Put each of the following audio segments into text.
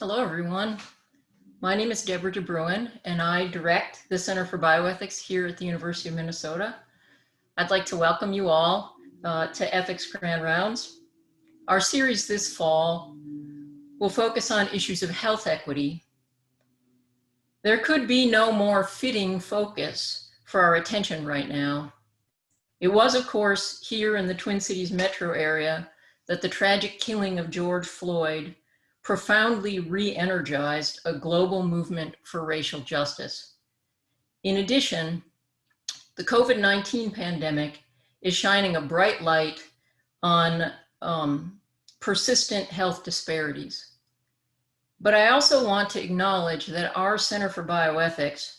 Hello, everyone. My name is Deborah DeBruin, and I direct the Center for Bioethics here at the University of Minnesota. I'd like to welcome you all to Ethics Grand Rounds. Our series this fall will focus on issues of health equity. There could be no more fitting focus for our attention right now. It was, of course, here in the Twin Cities metro area that the tragic killing of George Floyd profoundly re-energized a global movement for racial justice. In addition, the COVID-19 pandemic is shining a bright light on persistent health disparities. But I also want to acknowledge that our Center for Bioethics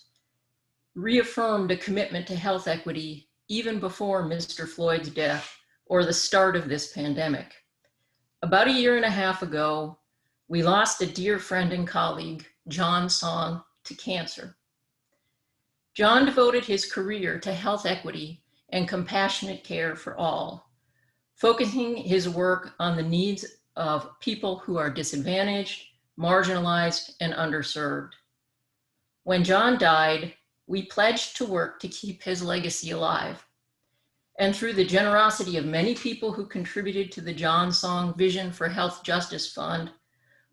reaffirmed a commitment to health equity even before Mr. Floyd's death or the start of this pandemic. About a year and a half ago, we lost a dear friend and colleague, John Song, to cancer. John devoted his career to health equity and compassionate care for all, focusing his work on the needs of people who are disadvantaged, marginalized, and underserved. When John died, we pledged to work to keep his legacy alive. And through the generosity of many people who contributed to the John Song Vision for Health Justice Fund,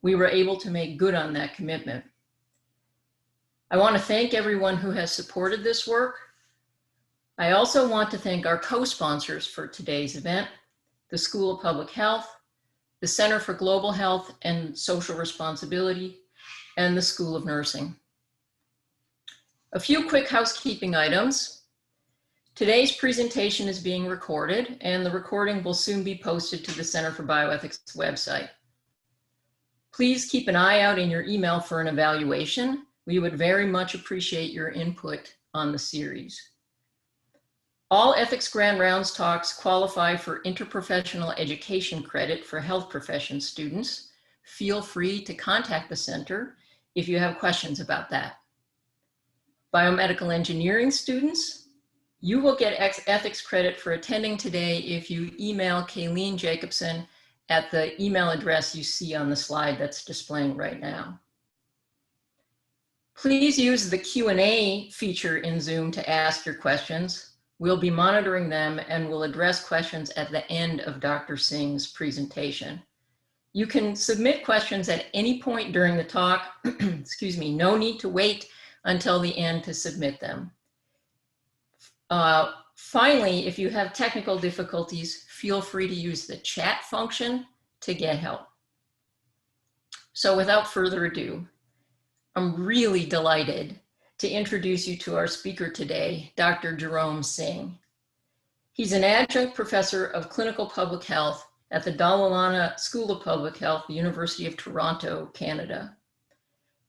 we were able to make good on that commitment. I want to thank everyone who has supported this work. I also want to thank our co-sponsors for today's event, the School of Public Health, the Center for Global Health and Social Responsibility, and the School of Nursing. A few quick housekeeping items. Today's presentation is being recorded, and the recording will soon be posted to the Center for Bioethics website. Please keep an eye out in your email for an evaluation. We would very much appreciate your input on the series. All Ethics Grand Rounds talks qualify for interprofessional education credit for health profession students. Feel free to contact the center if you have questions about that. Biomedical engineering students, you will get ethics credit for attending today if you email Kayleen Jacobson at the email address you see on the slide that's displaying right now. Please use the Q&A feature in Zoom to ask your questions. We'll be monitoring them and will address questions at the end of Dr. Singh's presentation. You can submit questions at any point during the talk. Excuse me, no need to wait until the end to submit them. Finally, if you have technical difficulties, feel free to use the chat function to get help. So without further ado, I'm really delighted to introduce you to our speaker today, Dr. Jerome Singh. He's an adjunct professor of clinical public health at the Dalla Lana School of Public Health, the University of Toronto, Canada.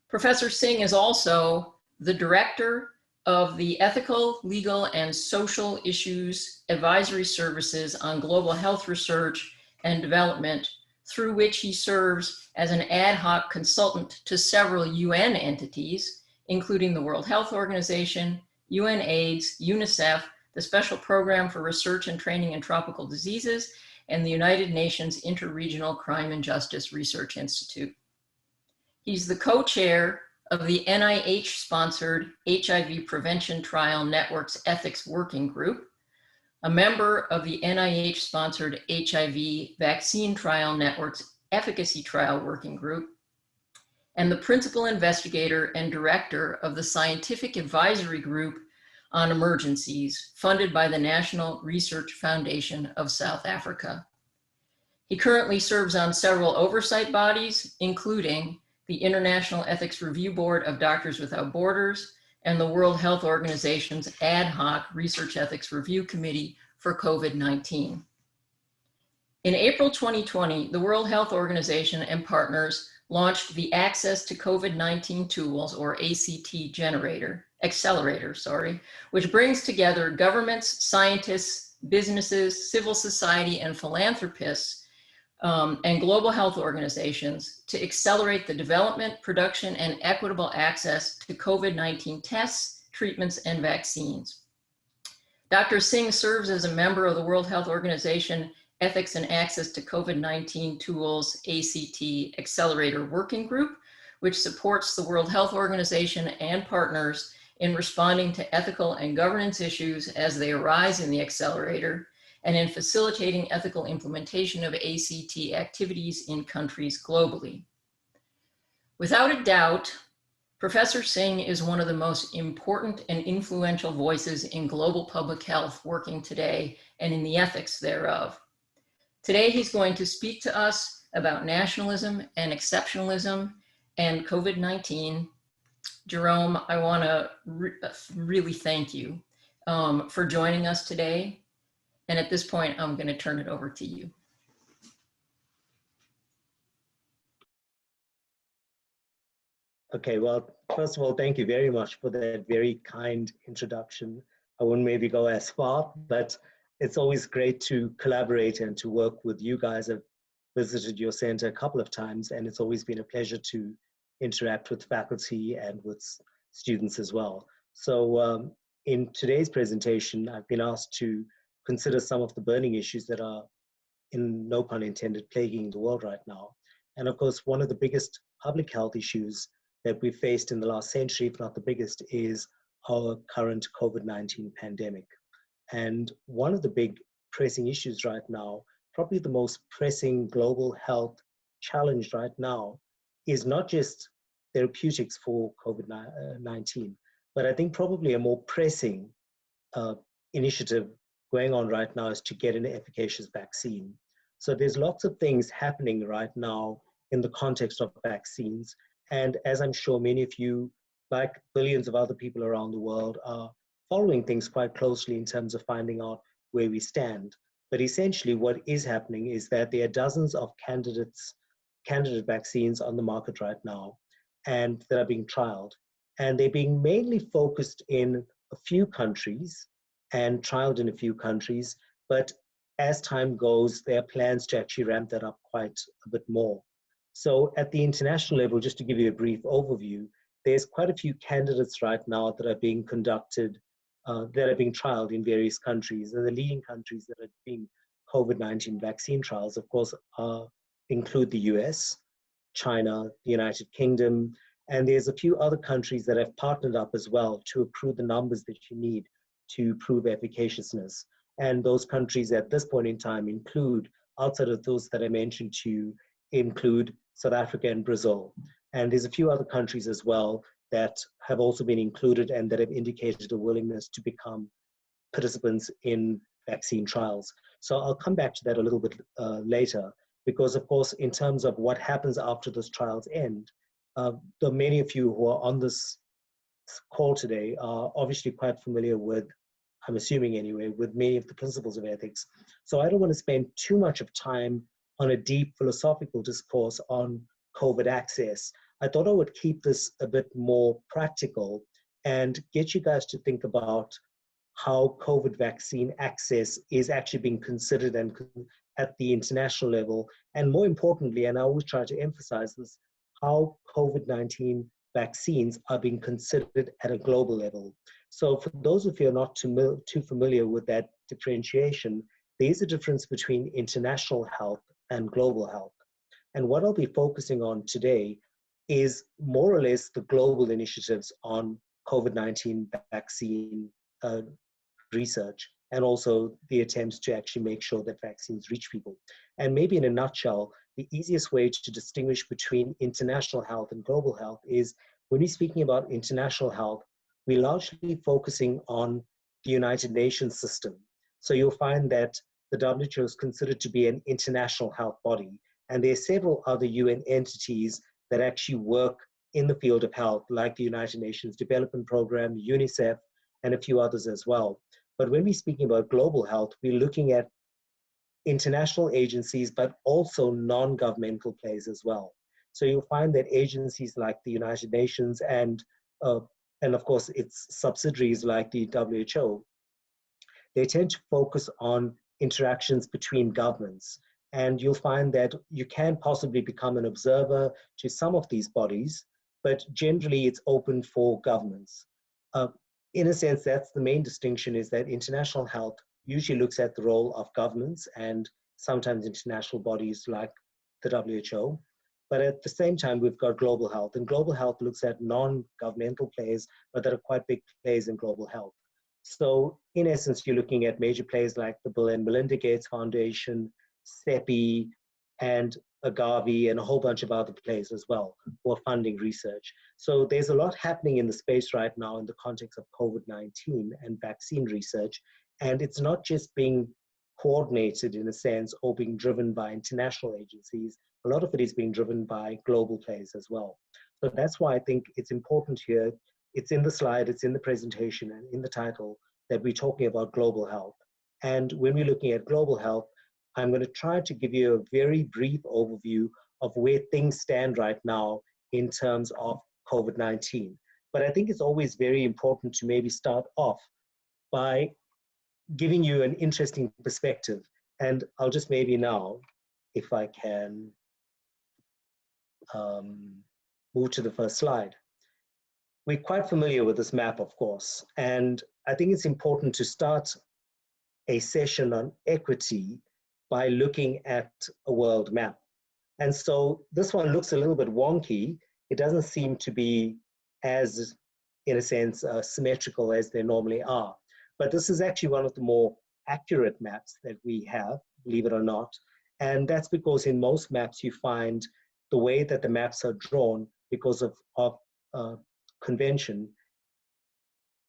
Professor Singh is also the director of the Ethical, Legal, and Social Issues Advisory Services on Global Health Research and Development, through which he serves as an ad hoc consultant to several UN entities, including the World Health Organization, UNAIDS, UNICEF, the Special Program for Research and Training in Tropical Diseases, and the United Nations Interregional Crime and Justice Research Institute. He's the co-chair of the NIH-sponsored HIV Prevention Trial Network's Ethics Working Group, a member of the NIH-sponsored HIV Vaccine Trial Network's Efficacy Trial Working Group, and the principal investigator and director of the Scientific Advisory Group on Emergencies, funded by the National Research Foundation of South Africa. He currently serves on several oversight bodies, including the International Ethics Review Board of Doctors Without Borders, and the World Health Organization's Ad Hoc Research Ethics Review Committee for COVID-19. In April 2020, the World Health Organization and partners launched the Access to COVID-19 Tools, or ACT Accelerator, which brings together governments, scientists, businesses, civil society, and philanthropists and global health organizations to accelerate the development, production, and equitable access to COVID-19 tests, treatments, and vaccines. Dr. Singh serves as a member of the World Health Organization Ethics and Access to COVID-19 Tools ACT Accelerator Working Group, which supports the World Health Organization and partners in responding to ethical and governance issues as they arise in the accelerator, and in facilitating ethical implementation of ACT activities in countries globally. Without a doubt, Professor Singh is one of the most important and influential voices in global public health working today and in the ethics thereof. Today, he's going to speak to us about nationalism and exceptionalism and COVID-19. Jerome, I want to really thank you for joining us today. And at this point, I'm going to turn it over to you. Okay, well, first of all, thank you very much for that very kind introduction. I wouldn't maybe go as far, but it's always great to collaborate and to work with you guys. I've visited your center a couple of times, and it's always been a pleasure to interact with faculty and with students as well. So in today's presentation, I've been asked to consider some of the burning issues that are, in no pun intended, plaguing the world right now. And of course, one of the biggest public health issues that we've faced in the last century, if not the biggest, is our current COVID-19 pandemic. And one of the big pressing issues right now, probably the most pressing global health challenge right now, is not just therapeutics for COVID-19, but I think probably a more pressing initiative going on right now is to get an efficacious vaccine. So there's lots of things happening right now in the context of vaccines. And as I'm sure many of you, like billions of other people around the world, are following things quite closely in terms of finding out where we stand. But essentially what is happening is that there are dozens of candidate vaccines on the market right now and that are being trialed. And they're being mainly focused in a few countries and trialed in a few countries. But as time goes, there are plans to actually ramp that up quite a bit more. So at the international level, just to give you a brief overview, there's quite a few candidates right now that are being conducted, that are being trialed in various countries. And the leading countries that are being COVID-19 vaccine trials, of course, include the US, China, the United Kingdom, and there's a few other countries that have partnered up as well to accrue the numbers that you need to prove efficaciousness. And those countries at this point in time include, outside of those that I mentioned to you, include South Africa and Brazil. And there's a few other countries as well that have also been included and that have indicated a willingness to become participants in vaccine trials. So I'll come back to that a little bit later, because of course, in terms of what happens after those trials end, the many of you who are on this call today are obviously quite familiar with, I'm assuming anyway, with many of the principles of ethics. So I don't want to spend too much of time on a deep philosophical discourse on COVID access. I thought I would keep this a bit more practical and get you guys to think about how COVID vaccine access is actually being considered and at the international level. And more importantly, and I always try to emphasize this, how COVID-19 vaccines are being considered at a global level. So for those of you who are not too familiar with that differentiation, there is a difference between international health and global health. And what I'll be focusing on today is more or less the global initiatives on COVID-19 vaccine research, and also the attempts to actually make sure that vaccines reach people. And maybe in a nutshell, the easiest way to distinguish between international health and global health is when we're speaking about international health, we're largely focusing on the United Nations system. So you'll find that the WHO is considered to be an international health body, and there are several other UN entities that actually work in the field of health, like the United Nations Development Program, UNICEF, and a few others as well. But when we're speaking about global health, we're looking at international agencies, but also non-governmental players as well. So you'll find that agencies like the United Nations and of course its subsidiaries like the WHO, they tend to focus on interactions between governments. And you'll find that you can possibly become an observer to some of these bodies, but generally it's open for governments. In a sense, that's the main distinction, is that international health usually looks at the role of governments and sometimes international bodies like the WHO. But at the same time, we've got global health, and global health looks at non-governmental players, but that are quite big players in global health. So in essence, you're looking at major players like the Bill and Melinda Gates Foundation, CEPI, and Agavi, and a whole bunch of other players as well who are funding research. So there's a lot happening in the space right now in the context of COVID-19 and vaccine research. And it's not just being coordinated in a sense or being driven by international agencies. A lot of it is being driven by global players as well. So that's why I think it's important here. It's in the slide, it's in the presentation, and in the title that we're talking about global health. And when we're looking at global health, I'm going to try to give you a very brief overview of where things stand right now in terms of COVID-19. But I think it's always very important to maybe start off by giving you an interesting perspective. And I'll just maybe now, if I can move to the first slide. We're quite familiar with this map, of course, and I think it's important to start a session on equity by looking at a world map. And so this one looks a little bit wonky. It doesn't seem to be as, in a sense, symmetrical as they normally are. But this is actually one of the more accurate maps that we have, believe it or not. And that's because in most maps you find the way that the maps are drawn because of convention,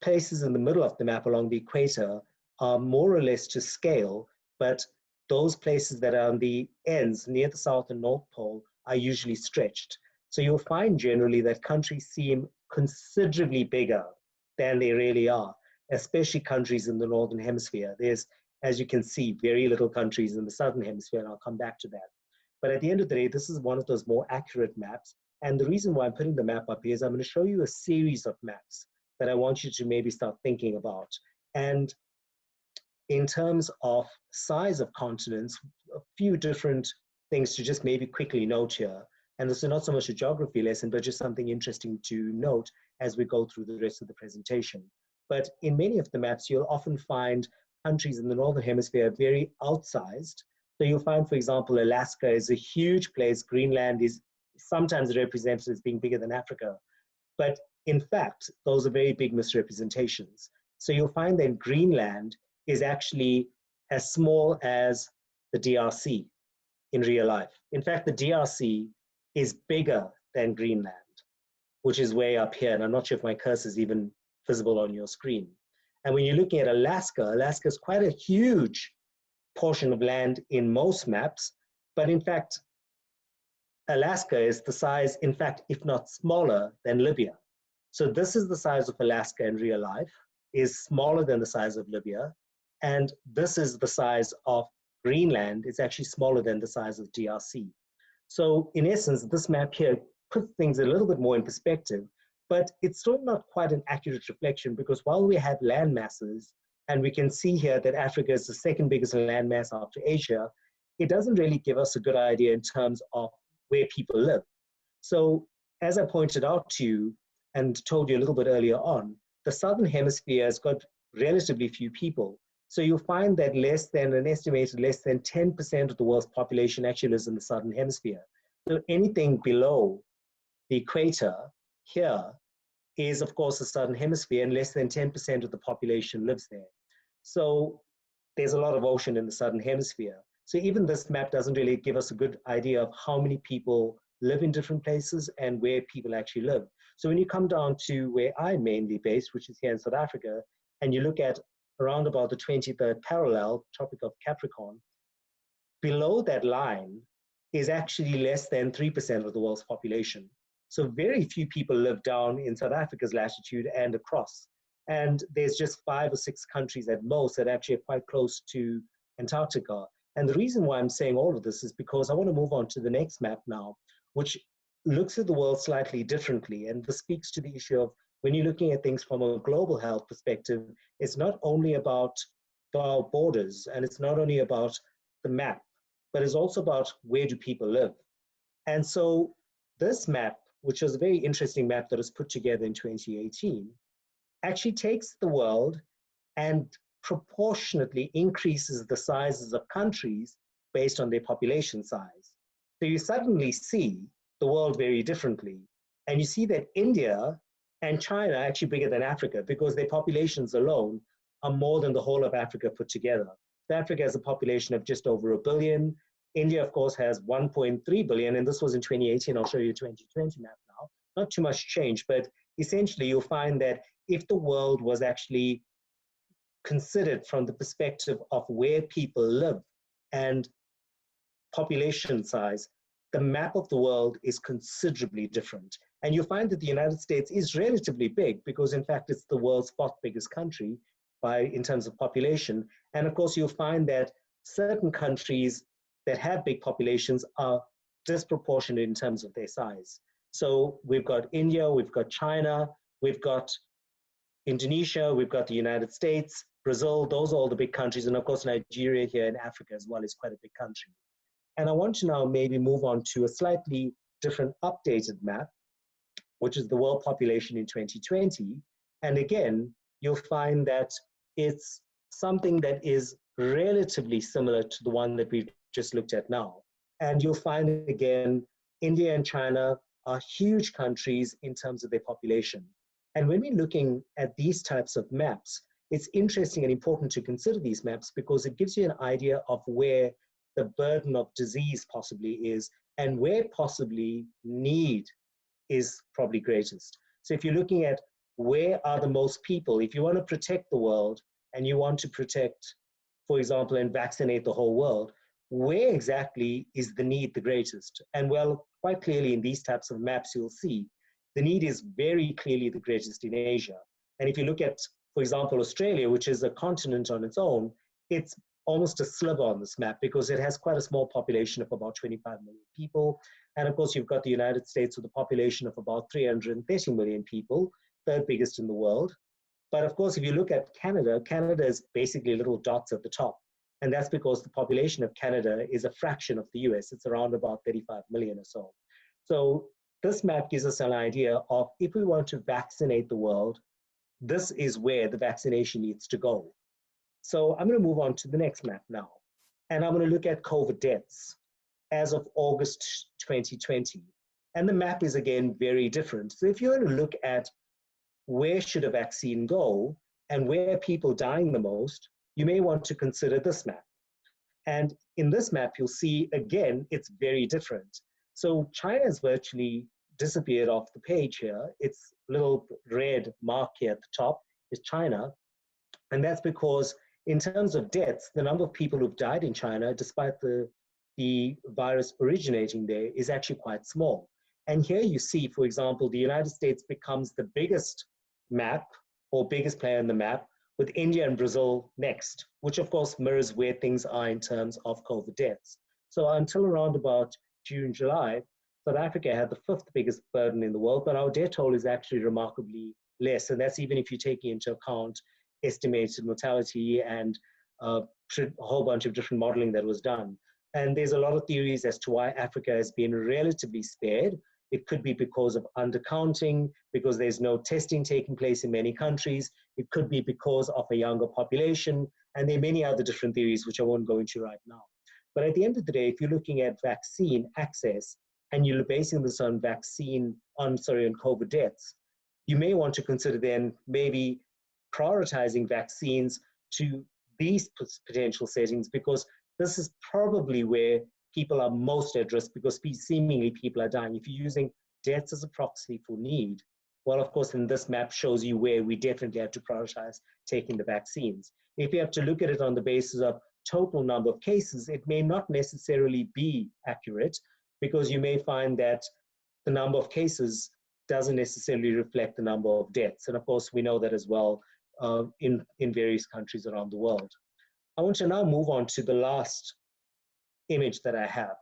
places in the middle of the map along the equator are more or less to scale, but those places that are on the ends near the South and North Pole are usually stretched. So you'll find generally that countries seem considerably bigger than they really are, especially countries in the Northern Hemisphere. There's, as you can see, very little countries in the Southern Hemisphere, and I'll come back to that. But at the end of the day, this is one of those more accurate maps. And the reason why I'm putting the map up here is I'm going to show you a series of maps that I want you to maybe start thinking about. And in terms of size of continents, a few different things to just maybe quickly note here. And this is not so much a geography lesson, but just something interesting to note as we go through the rest of the presentation. But in many of the maps, you'll often find countries in the Northern Hemisphere very outsized. So you'll find, for example, Alaska is a huge place. Greenland is sometimes represented as being bigger than Africa. But in fact, those are very big misrepresentations. So you'll find that Greenland is actually as small as the DRC in real life. In fact, the DRC is bigger than Greenland, which is way up here. And I'm not sure if my cursor is even visible on your screen. And when you're looking at Alaska, Alaska is quite a huge portion of land in most maps. But in fact, Alaska is the size, in fact, if not smaller than Libya. So this is the size of Alaska in real life, is smaller than the size of Libya. And this is the size of Greenland. It's actually smaller than the size of DRC. So in essence, this map here puts things a little bit more in perspective, but it's still not quite an accurate reflection, because while we have land masses, and we can see here that Africa is the second biggest land mass after Asia, it doesn't really give us a good idea in terms of where people live. So as I pointed out to you and told you a little bit earlier on, the Southern Hemisphere has got relatively few people. So you'll find that an estimated less than 10% of the world's population actually lives in the Southern Hemisphere. So anything below the equator here is, of course, the Southern Hemisphere, and less than 10% of the population lives there. So there's a lot of ocean in the Southern Hemisphere. So even this map doesn't really give us a good idea of how many people live in different places and where people actually live. So when you come down to where I'm mainly based, which is here in South Africa, and you look at around about the 23rd parallel, Tropic of Capricorn, below that line is actually less than 3% of the world's population. So very few people live down in South Africa's latitude and across. And there's just 5 or 6 countries at most that actually are quite close to Antarctica. And the reason why I'm saying all of this is because I want to move on to the next map now, which looks at the world slightly differently. And this speaks to the issue of when you're looking at things from a global health perspective, it's not only about our borders, and it's not only about the map, but it's also about where do people live. And so this map, which was a very interesting map that was put together in 2018, actually takes the world and proportionately increases the sizes of countries based on their population size. So you suddenly see the world very differently. And you see that India and China are actually bigger than Africa because their populations alone are more than the whole of Africa put together. So Africa has a population of just over 1 billion. India, of course, has 1.3 billion, and this was in 2018. I'll show you a 2020 map now. Not too much change, but essentially you'll find that if the world was actually considered from the perspective of where people live and population size, the map of the world is considerably different. And you'll find that the United States is relatively big because in fact it's the world's fourth biggest country in terms of population. And of course you'll find that certain countries that have big populations are disproportionate in terms of their size. So we've got India, we've got China, we've got Indonesia, we've got the United States, Brazil, those are all the big countries. And of course Nigeria here in Africa as well is quite a big country. And I want to now maybe move on to a slightly different updated map, which is the world population in 2020. And again, you'll find that it's something that is relatively similar to the one that we've just looked at now. And you'll find again, India and China are huge countries in terms of their population. And when we're looking at these types of maps, it's interesting and important to consider these maps because it gives you an idea of where the burden of disease possibly is and where possibly need is probably greatest. So if you're looking at where are the most people, if you want to protect the world and you want to protect, for example, and vaccinate the whole world, where exactly is the need the greatest? And well, quite clearly in these types of maps, you'll see the need is very clearly the greatest in Asia. And if you look at, for example, Australia, which is a continent on its own, it's almost a sliver on this map because it has quite a small population of about 25 million people. And of course, you've got the United States with a population of about 330 million people, third biggest in the world. But of course, if you look at Canada, Canada is basically little dots at the top. And that's because the population of Canada is a fraction of the US. It's around about 35 million or so. So this map gives us an idea of if we want to vaccinate the world, this is where the vaccination needs to go. So I'm going to move on to the next map now. And I'm going to look at COVID deaths as of August 2020. And the map is again very different. So if you want to look at where should a vaccine go and where are people dying the most, you may want to consider this map. And in this map, you'll see, again, it's very different. So China has virtually disappeared off the page here. Its little red mark here at the top is China. And that's because in terms of deaths, the number of people who've died in China, despite the virus originating there, is actually quite small. And here you see, for example, the United States becomes the biggest map or biggest player in the map, with India and Brazil next, which of course mirrors where things are in terms of COVID deaths. So until around about June, July, South Africa had the fifth biggest burden in the world, but our death toll is actually remarkably less. And that's even if you're taking into account estimated mortality and a whole bunch of different modeling that was done. And there's a lot of theories as to why Africa has been relatively spared. It could be because of undercounting, because there's no testing taking place in many countries. It could be because of a younger population. And there are many other different theories, which I won't go into right now. But at the end of the day, if you're looking at vaccine access and you're basing this on on COVID deaths, you may want to consider then maybe prioritizing vaccines to these potential settings, because this is probably where people are most at risk because seemingly people are dying. If you're using deaths as a proxy for need, well, of course, then this map shows you where we definitely have to prioritize taking the vaccines. If you have to look at it on the basis of total number of cases, it may not necessarily be accurate because you may find that the number of cases doesn't necessarily reflect the number of deaths. And of course, we know that as well in various countries around the world. I want to now move on to the last image that I have.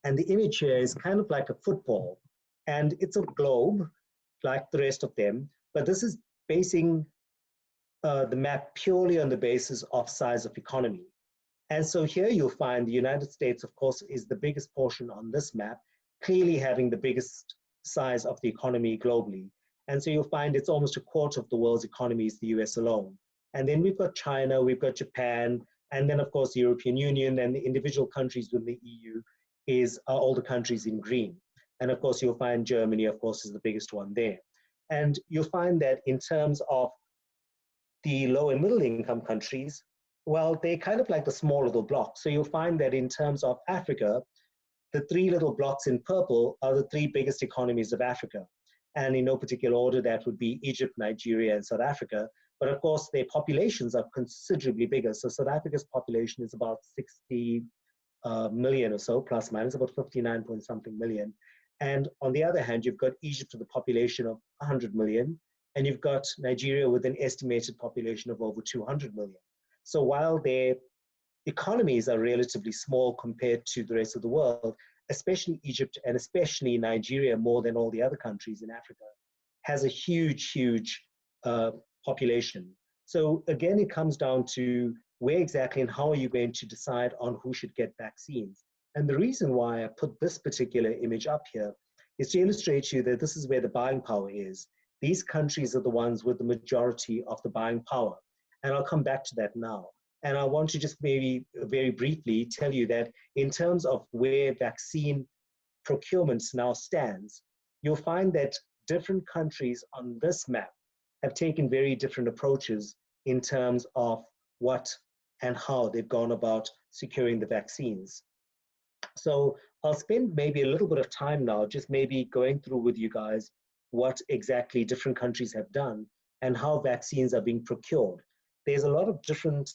And the image here is kind of like a football. And it's a globe, like the rest of them, but this is basing the map purely on the basis of size of economy. And so here you'll find the United States, of course, is the biggest portion on this map, clearly having the biggest size of the economy globally. And so you'll find it's almost a quarter of the world's economy is the US alone. And then we've got China, we've got Japan, and then of course the European Union and the individual countries within the EU are all the countries in green. And of course, you'll find Germany, of course, is the biggest one there. And you'll find that in terms of the low and middle income countries, well, they're kind of like the small little blocks. So you'll find that in terms of Africa, the three little blocks in purple are the three biggest economies of Africa. And in no particular order, that would be Egypt, Nigeria, and South Africa. But of course, their populations are considerably bigger. So South Africa's population is about 60 million or so, plus minus, about 59 point something million. And on the other hand, you've got Egypt with a population of 100 million, and you've got Nigeria with an estimated population of over 200 million. So while their economies are relatively small compared to the rest of the world, especially Egypt and especially Nigeria, more than all the other countries in Africa, has a huge population. So again, it comes down to where exactly and how are you going to decide on who should get vaccines. And the reason why I put this particular image up here is to illustrate to you that this is where the buying power is. These countries are the ones with the majority of the buying power. And I'll come back to that now. And I want to just maybe very briefly tell you that in terms of where vaccine procurement now stands, you'll find that different countries on this map have taken very different approaches in terms of what and how they've gone about securing the vaccines. So I'll spend maybe a little bit of time now just maybe going through with you guys what exactly different countries have done and how vaccines are being procured. There's a lot of different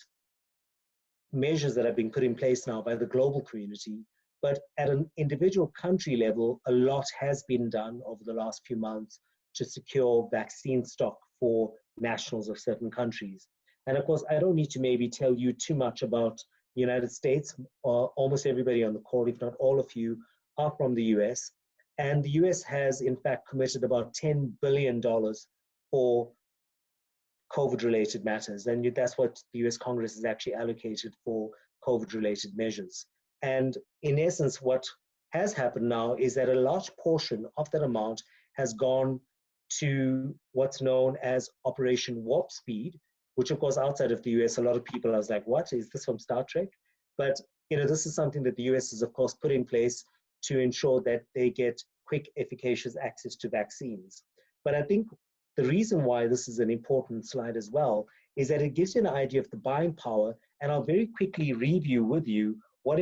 measures that are being put in place now by the global community, but at an individual country level, a lot has been done over the last few months to secure vaccine stock for nationals of certain countries. And of course, I don't need to maybe tell you too much about the United States. Almost everybody on the call, if not all of you, are from the US. And the US has in fact committed about $10 billion for COVID-related matters. And that's what the US Congress has actually allocated for COVID-related measures. And in essence, what has happened now is that a large portion of that amount has gone to what's known as Operation Warp Speed, which of course outside of the US, a lot of people are like, what, is this from Star Trek? But this is something that the US has of course put in place to ensure that they get quick, efficacious access to vaccines. But I think the reason why this is an important slide as well is that it gives you an idea of the buying power, and I'll very quickly review with you what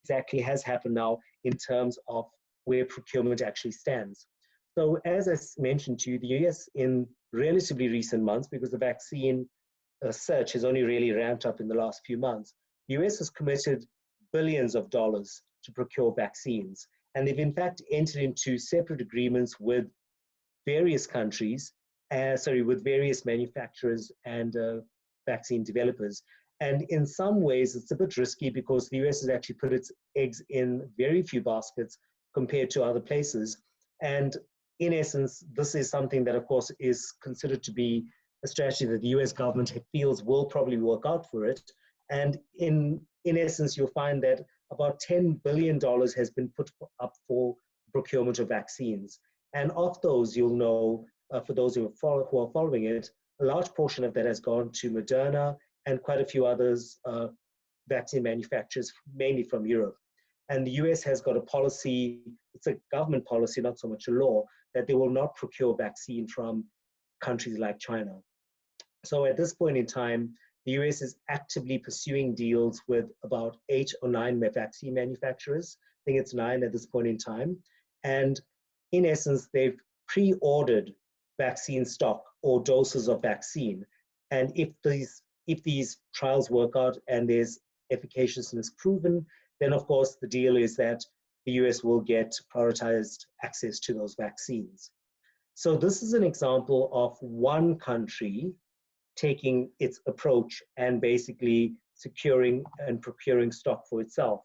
exactly has happened now in terms of where procurement actually stands. So as I mentioned to you, the US in relatively recent months, because the vaccine search has only really ramped up in the last few months, the US has committed billions of dollars to procure vaccines. And they've in fact entered into separate agreements with various countries, with various manufacturers and vaccine developers. And in some ways, it's a bit risky because the US has actually put its eggs in very few baskets compared to other places. And in essence, this is something that, of course, is considered to be a strategy that the US government feels will probably work out for it. And in essence, you'll find that about $10 billion has been put up for procurement of vaccines. And of those, you'll know, for those who are following it, a large portion of that has gone to Moderna and quite a few others, vaccine manufacturers, mainly from Europe. And the US has got a policy, it's a government policy, not so much a law, that they will not procure vaccine from countries like China. So at this point in time, the US is actively pursuing deals with about 8 or 9 vaccine manufacturers. I think it's 9 at this point in time. And in essence, they've pre-ordered vaccine stock or doses of vaccine. And if these trials work out and there's efficaciousness proven, then of course the deal is that the US will get prioritized access to those vaccines. So this is an example of one country taking its approach and basically securing and procuring stock for itself.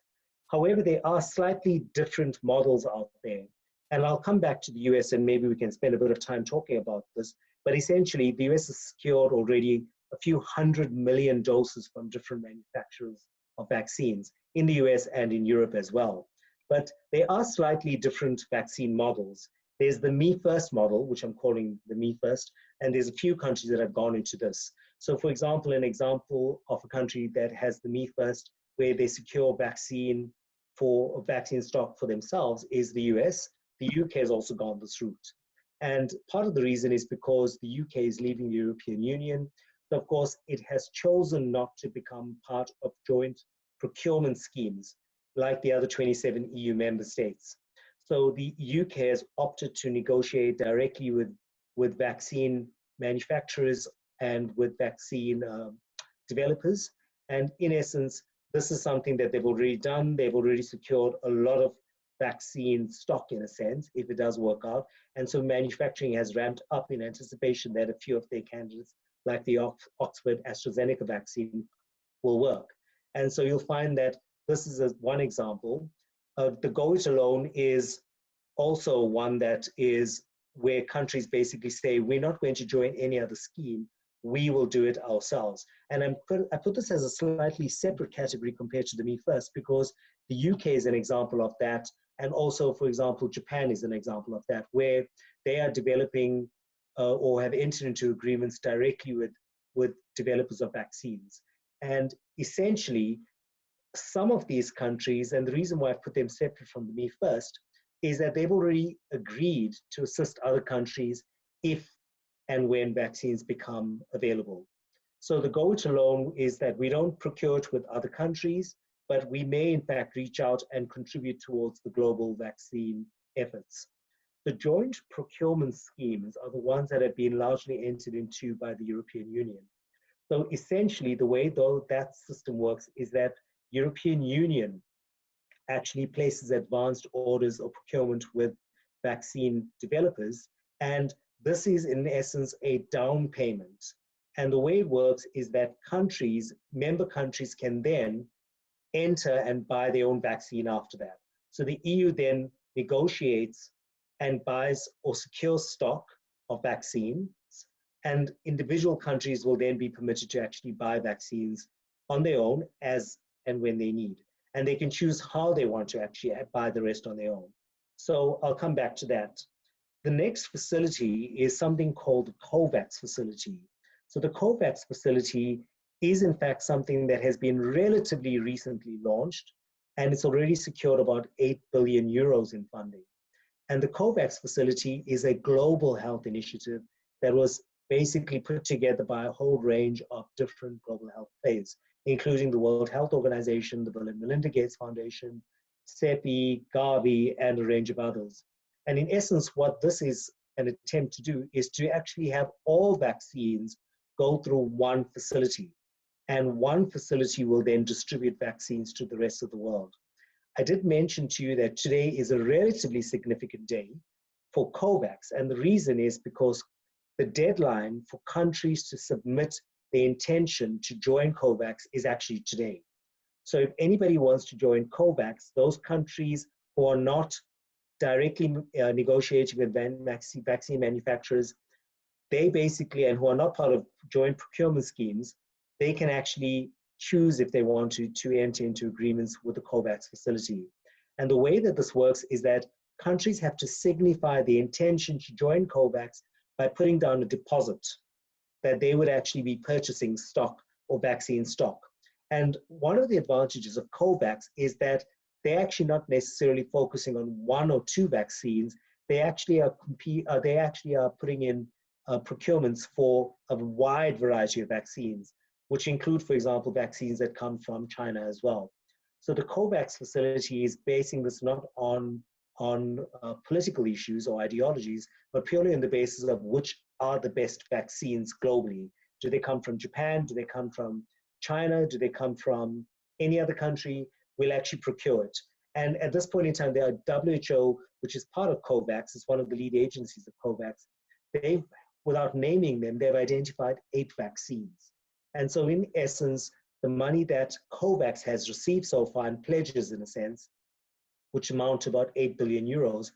However, there are slightly different models out there. And I'll come back to the US and maybe we can spend a bit of time talking about this. But essentially, the US has secured already a few 100 million doses from different manufacturers of vaccines in the US and in Europe as well. But there are slightly different vaccine models. There's the Me First model, which I'm calling the Me First, and there's a few countries that have gone into this. So for example, an example of a country that has the Me First, where they secure vaccine stock for themselves is the US. the UK has also gone this route. And part of the reason is because the UK is leaving the European Union. So of course, it has chosen not to become part of joint procurement schemes like the other 27 EU member states. So the UK has opted to negotiate directly with vaccine manufacturers and with vaccine developers. And in essence, this is something that they've already done. They've already secured a lot of vaccine stock, in a sense, if it does work out. And so manufacturing has ramped up in anticipation that a few of their candidates, like the Oxford AstraZeneca vaccine, will work. And so you'll find that this is one example. The Go It Alone is also one that is where countries basically say, we're not going to join any other scheme, we will do it ourselves. And I put this as a slightly separate category compared to the Me First, because the UK is an example of that. And also, for example, Japan is an example of that, where they are developing or have entered into agreements directly with developers of vaccines. And essentially, some of these countries, and the reason why I put them separate from the Me First, is that they've already agreed to assist other countries if and when vaccines become available. So the Go It Alone is that we don't procure it with other countries, but we may in fact reach out and contribute towards the global vaccine efforts. The joint procurement schemes are the ones that have been largely entered into by the European Union. So essentially, the way though that system works is that European Union actually places advanced orders of procurement with vaccine developers, and this is in essence a down payment. And the way it works is that member countries can then enter and buy their own vaccine after that. So the EU then negotiates and buys or secures stock of vaccines, and individual countries will then be permitted to actually buy vaccines on their own as and when they need. And they can choose how they want to actually buy the rest on their own. So I'll come back to that. The next facility is something called the COVAX facility. So the COVAX facility is in fact something that has been relatively recently launched, and it's already secured about 8 billion euros in funding. And the COVAX facility is a global health initiative that was basically put together by a whole range of different global health players, including the World Health Organization, the Bill and Melinda Gates Foundation, CEPI, Gavi, and a range of others. And in essence, what this is an attempt to do is to actually have all vaccines go through one facility. And one facility will then distribute vaccines to the rest of the world. I did mention to you that today is a relatively significant day for COVAX. And the reason is because the deadline for countries to submit the intention to join COVAX is actually today. So if anybody wants to join COVAX, those countries who are not directly negotiating with vaccine manufacturers, they basically, and who are not part of joint procurement schemes, they can actually choose if they want to enter into agreements with the COVAX facility. And the way that this works is that countries have to signify the intention to join COVAX by putting down a deposit that they would actually be purchasing stock or vaccine stock. And one of the advantages of COVAX is that they're actually not necessarily focusing on one or two vaccines. They actually are putting in procurements for a wide variety of vaccines, which include, for example, vaccines that come from China as well. So the COVAX facility is basing this not on political issues or ideologies, but purely on the basis of which are the best vaccines globally. Do they come from Japan? Do they come from China? Do they come from any other country? We'll actually procure it. And at this point in time, the WHO, which is part of COVAX, is one of the lead agencies of COVAX. They've, without naming them, they've identified 8 vaccines. And so in essence, the money that COVAX has received so far and pledges in a sense, which amount to about 8 billion euros,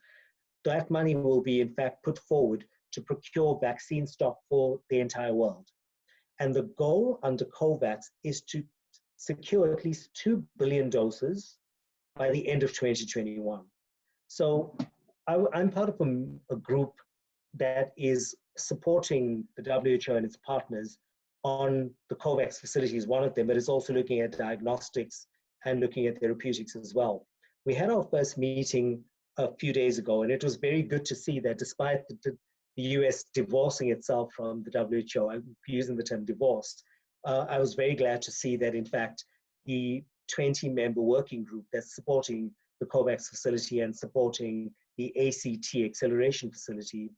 that money will be in fact put forward to procure vaccine stock for the entire world. And the goal under COVAX is to secure at least 2 billion doses by the end of 2021. So I'm part of a group that is supporting the WHO and its partners on the COVAX facilities, one of them, but it's also looking at diagnostics and looking at therapeutics as well. We had our first meeting a few days ago, and it was very good to see that despite the US divorcing itself from the WHO, I'm using the term divorce, I was very glad to see that, in fact, the 20-member working group that's supporting the COVAX facility and supporting the ACT acceleration facility,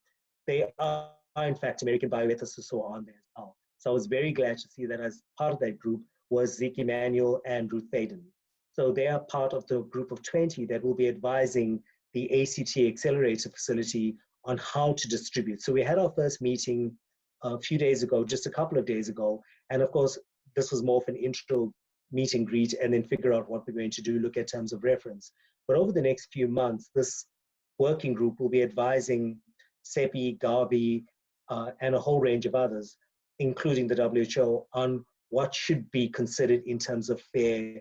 they are, in fact, American bioethicists who are on there as well. So I was very glad to see that as part of that group was Zeke Emanuel and Ruth Thaden. So they are part of the group of 20 that will be advising the ACT accelerator facility on how to distribute. So we had our first meeting a few days ago, just a couple of days ago. And of course, this was more of an intro meet and greet and then figure out what we're going to do, look at terms of reference. But over the next few months, this working group will be advising CEPI, Gavi, and a whole range of others, including the WHO, on what should be considered in terms of fair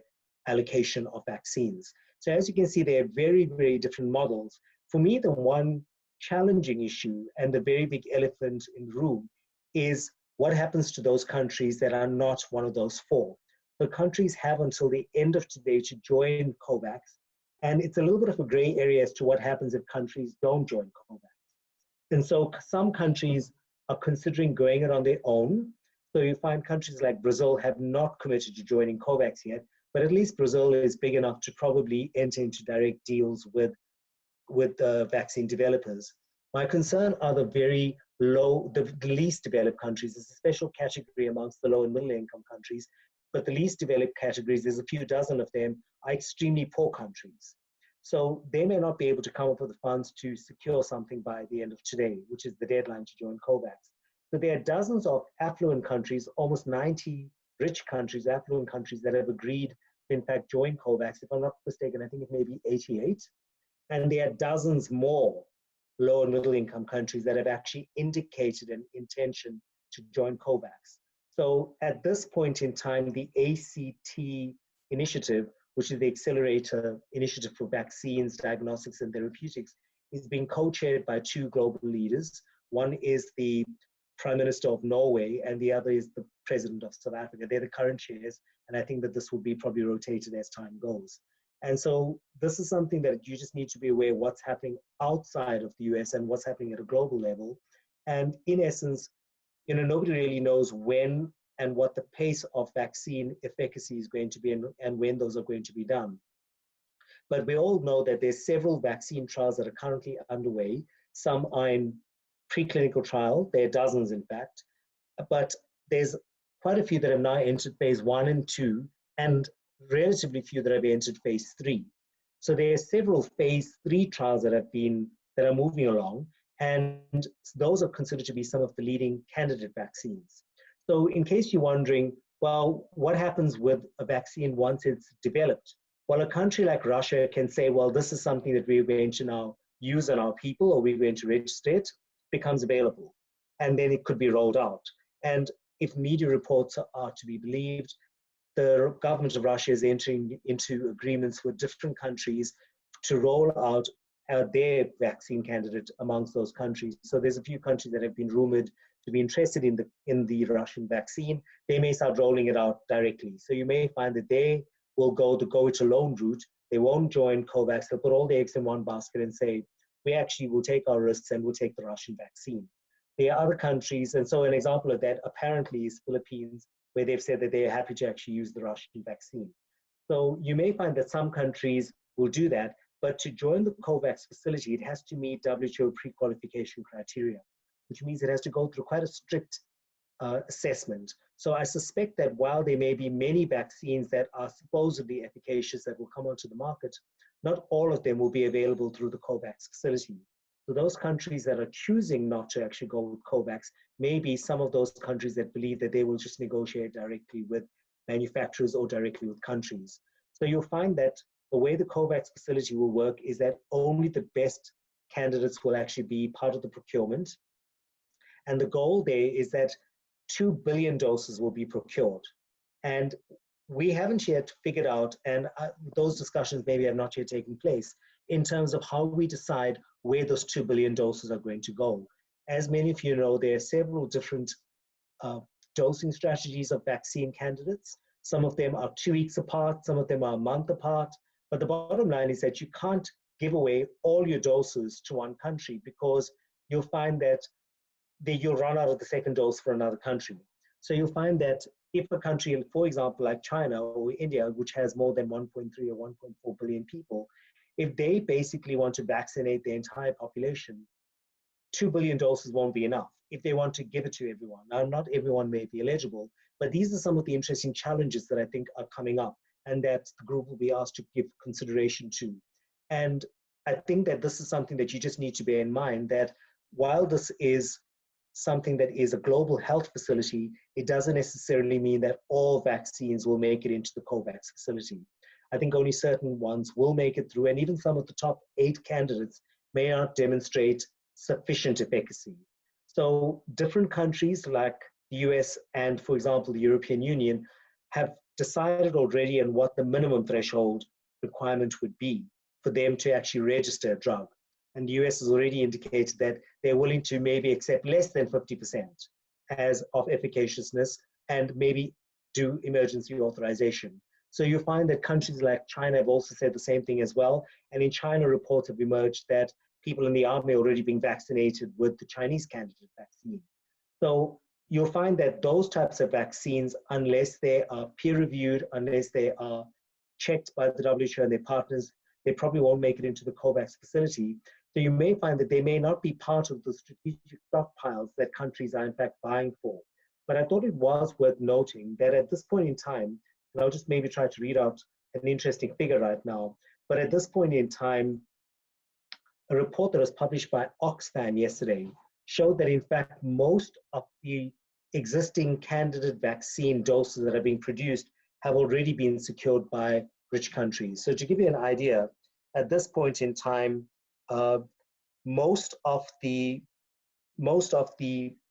allocation of vaccines. So as you can see, there are very, very different models. For me, the one challenging issue and the very big elephant in the room is what happens to those countries that are not one of those four. The countries have until the end of today to join COVAX, and it's a little bit of a gray area as to what happens if countries don't join COVAX. And so some countries are considering going it on their own. So you find countries like Brazil have not committed to joining COVAX yet, but at least Brazil is big enough to probably enter into direct deals with vaccine developers. My concern are the very low, the least developed countries. There's a special category amongst the low and middle income countries, but the least developed categories, there's a few dozen of them, are extremely poor countries. So they may not be able to come up with the funds to secure something by the end of today, which is the deadline to join COVAX. So there are dozens of affluent countries, almost 90 rich countries, affluent countries that have agreed to in fact join COVAX. If I'm not mistaken, I think it may be 88. And there are dozens more low and middle income countries that have actually indicated an intention to join COVAX. So at this point in time, the ACT initiative, which is the Accelerator Initiative for Vaccines, Diagnostics, and Therapeutics, is being co-chaired by two global leaders. One is the Prime Minister of Norway, and the other is the President of South Africa. They're the current chairs, and I think that this will be probably rotated as time goes. And so this is something that you just need to be aware of what's happening outside of the US and what's happening at a global level. And in essence, nobody really knows when and what the pace of vaccine efficacy is going to be and when those are going to be done. But we all know that there's several vaccine trials that are currently underway. Some are in preclinical trial. There are dozens, in fact. But there's quite a few that have now entered phase 1 and 2, and relatively few that have entered phase 3. So there are several phase 3 trials that are moving along, and those are considered to be some of the leading candidate vaccines. So in case you're wondering, well, what happens with a vaccine once it's developed? Well, a country like Russia can say, well, this is something that we're going to now use on our people, or we're going to register it, becomes available, and then it could be rolled out. And if media reports are to be believed, the government of Russia is entering into agreements with different countries to roll out their vaccine candidate amongst those countries. So there's a few countries that have been rumored to be interested in the Russian vaccine. They may start rolling it out directly. So you may find that they will go it alone route. They won't join COVAX. They'll put all their eggs in one basket and say, we actually will take our risks and we'll take the Russian vaccine. There are other countries, and so an example of that apparently is Philippines, where they've said that they're happy to actually use the Russian vaccine. So you may find that some countries will do that, but to join the COVAX facility, it has to meet WHO pre-qualification criteria, which means it has to go through quite a strict assessment. So I suspect that while there may be many vaccines that are supposedly efficacious that will come onto the market, not all of them will be available through the COVAX facility. So those countries that are choosing not to actually go with COVAX may be some of those countries that believe that they will just negotiate directly with manufacturers or directly with countries. So you'll find that the way the COVAX facility will work is that only the best candidates will actually be part of the procurement. And the goal there is that 2 billion doses will be procured. And we haven't yet figured out, and those discussions maybe have not yet taken place, in terms of how we decide where those 2 billion doses are going to go. As many of you know, there are several different dosing strategies of vaccine candidates. Some of them are 2 weeks apart, some of them are a month apart. But the bottom line is that you can't give away all your doses to one country, because you'll find that you'll run out of the second dose for another country. So you'll find that if a country, for example, like China or India, which has more than 1.3 or 1.4 billion people, if they basically want to vaccinate the entire population, 2 billion doses won't be enough if they want to give it to everyone. Now, not everyone may be eligible, but these are some of the interesting challenges that I think are coming up and that the group will be asked to give consideration to. And I think that this is something that you just need to bear in mind, that while this is something that is a global health facility, it doesn't necessarily mean that all vaccines will make it into the COVAX facility. I think only certain ones will make it through, and even some of the top 8 candidates may not demonstrate sufficient efficacy. So different countries like the US and, for example, the European Union have decided already on what the minimum threshold requirement would be for them to actually register a drug. And the US has already indicated that they're willing to maybe accept less than 50% as of efficaciousness and maybe do emergency authorization. So you find that countries like China have also said the same thing as well. And in China, reports have emerged that people in the army are already being vaccinated with the Chinese candidate vaccine. So you'll find that those types of vaccines, unless they are peer-reviewed, unless they are checked by the WHO and their partners, they probably won't make it into the COVAX facility. So you may find that they may not be part of the strategic stockpiles that countries are in fact buying for. But I thought it was worth noting that at this point in time, and I'll just maybe try to read out an interesting figure right now, but at this point in time, a report that was published by Oxfam yesterday showed that in fact most of the existing candidate vaccine doses that are being produced have already been secured by rich countries. So to give you an idea, at this point in time, most of the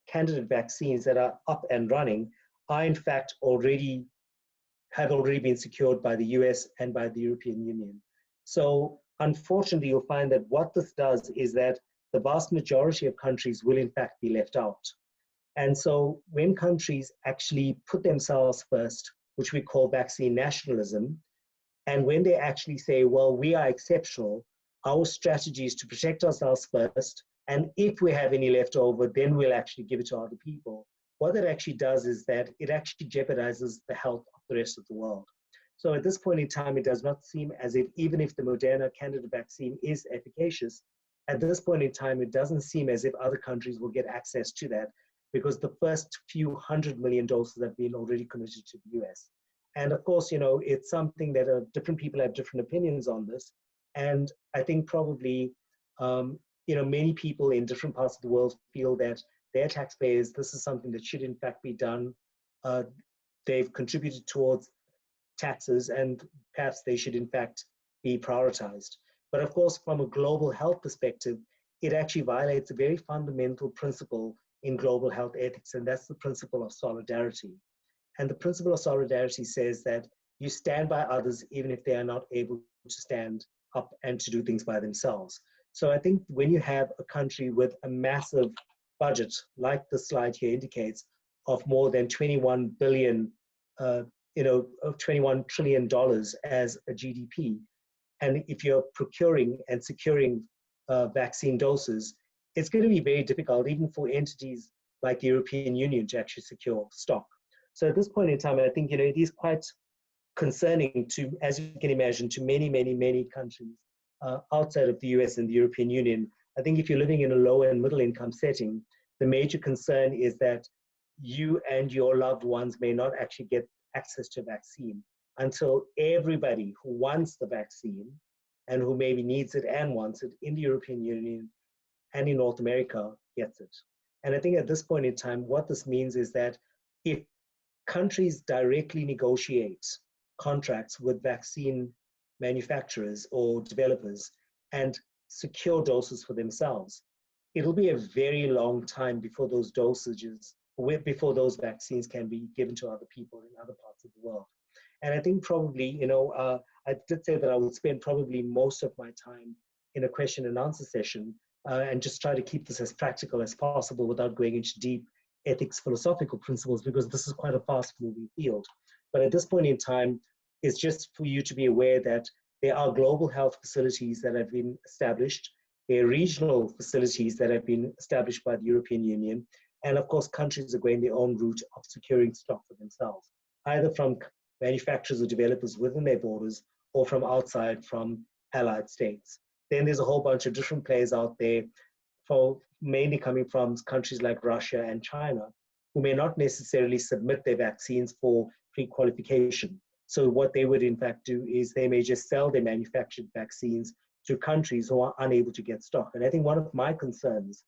candidate vaccines that are up and running are in fact have already been secured by the US and by the European Union. So unfortunately, you'll find that what this does is that the vast majority of countries will in fact be left out. And so when countries actually put themselves first, which we call vaccine nationalism, and when they actually say, well, we are exceptional, our strategy is to protect ourselves first, and if we have any left over, then we'll actually give it to other people. What that actually does is that it actually jeopardizes the health of the rest of the world. So at this point in time, it does not seem as if, even if the Moderna candidate vaccine is efficacious, at this point in time, it doesn't seem as if other countries will get access to that, because the first few 100 million doses have been already committed to the US. And of course, it's something that different people have different opinions on this. And I think probably, many people in different parts of the world feel that their taxpayers, this is something that should in fact be done. They've contributed towards taxes and perhaps they should in fact be prioritized. But of course, from a global health perspective, it actually violates a very fundamental principle in global health ethics, and that's the principle of solidarity. And the principle of solidarity says that you stand by others even if they are not able to stand up and to do things by themselves. So I think when you have a country with a massive budget, like the slide here indicates, of more than 21 billion, of $21 trillion as a GDP, and if you're procuring and securing vaccine doses, it's going to be very difficult even for entities like the European Union to actually secure stock. So at this point in time, I think it is quite concerning to, as you can imagine, to many, many, many countries outside of the US and the European Union. I think if you're living in a low and middle income setting, the major concern is that you and your loved ones may not actually get access to a vaccine until everybody who wants the vaccine and who maybe needs it and wants it in the European Union and in North America gets it. And I think at this point in time, what this means is that if countries directly negotiate contracts with vaccine manufacturers or developers and secure doses for themselves, it'll be a very long time before those dosages, before those vaccines can be given to other people in other parts of the world. And I think probably, I did say that I would spend probably most of my time in a question and answer session and just try to keep this as practical as possible without going into deep ethics philosophical principles, because this is quite a fast moving field. But at this point in time, it's just for you to be aware that There are global health facilities that have been established. There are regional facilities that have been established by the European Union. And of course, countries are going their own route of securing stock for themselves, either from manufacturers or developers within their borders or from outside, from allied states. Then there's a whole bunch of different players out there, mainly coming from countries like Russia and China, who may not necessarily submit their vaccines for pre-qualification. So what they would in fact do is they may just sell their manufactured vaccines to countries who are unable to get stock. And I think one of my concerns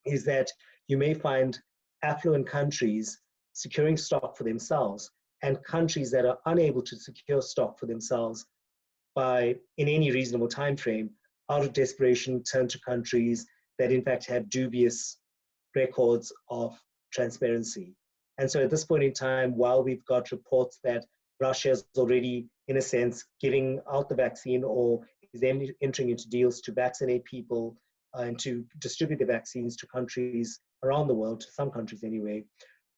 is that you may find affluent countries securing stock for themselves, and countries that are unable to secure stock for themselves in any reasonable time frame, out of desperation, turn to countries that in fact have dubious records of transparency. And so at this point in time, while we've got reports that Russia is already, in a sense, giving out the vaccine or is entering into deals to vaccinate people and to distribute the vaccines to countries around the world, to some countries anyway,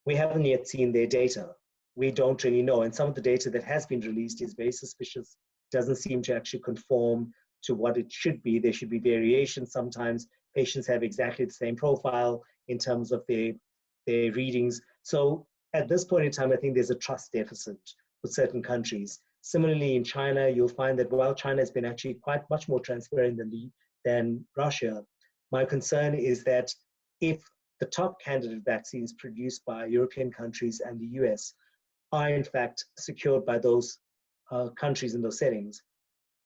we haven't yet seen their data. We don't really know. And some of the data that has been released is very suspicious, doesn't seem to actually conform to what it should be. There should be variations. Sometimes patients have exactly the same profile in terms of their readings. So at this point in time, I think there's a trust deficit with certain countries. Similarly, in China, you'll find that while China has been actually quite much more transparent than Russia, my concern is that if the top candidate vaccines produced by European countries and the US are in fact secured by those countries in those settings,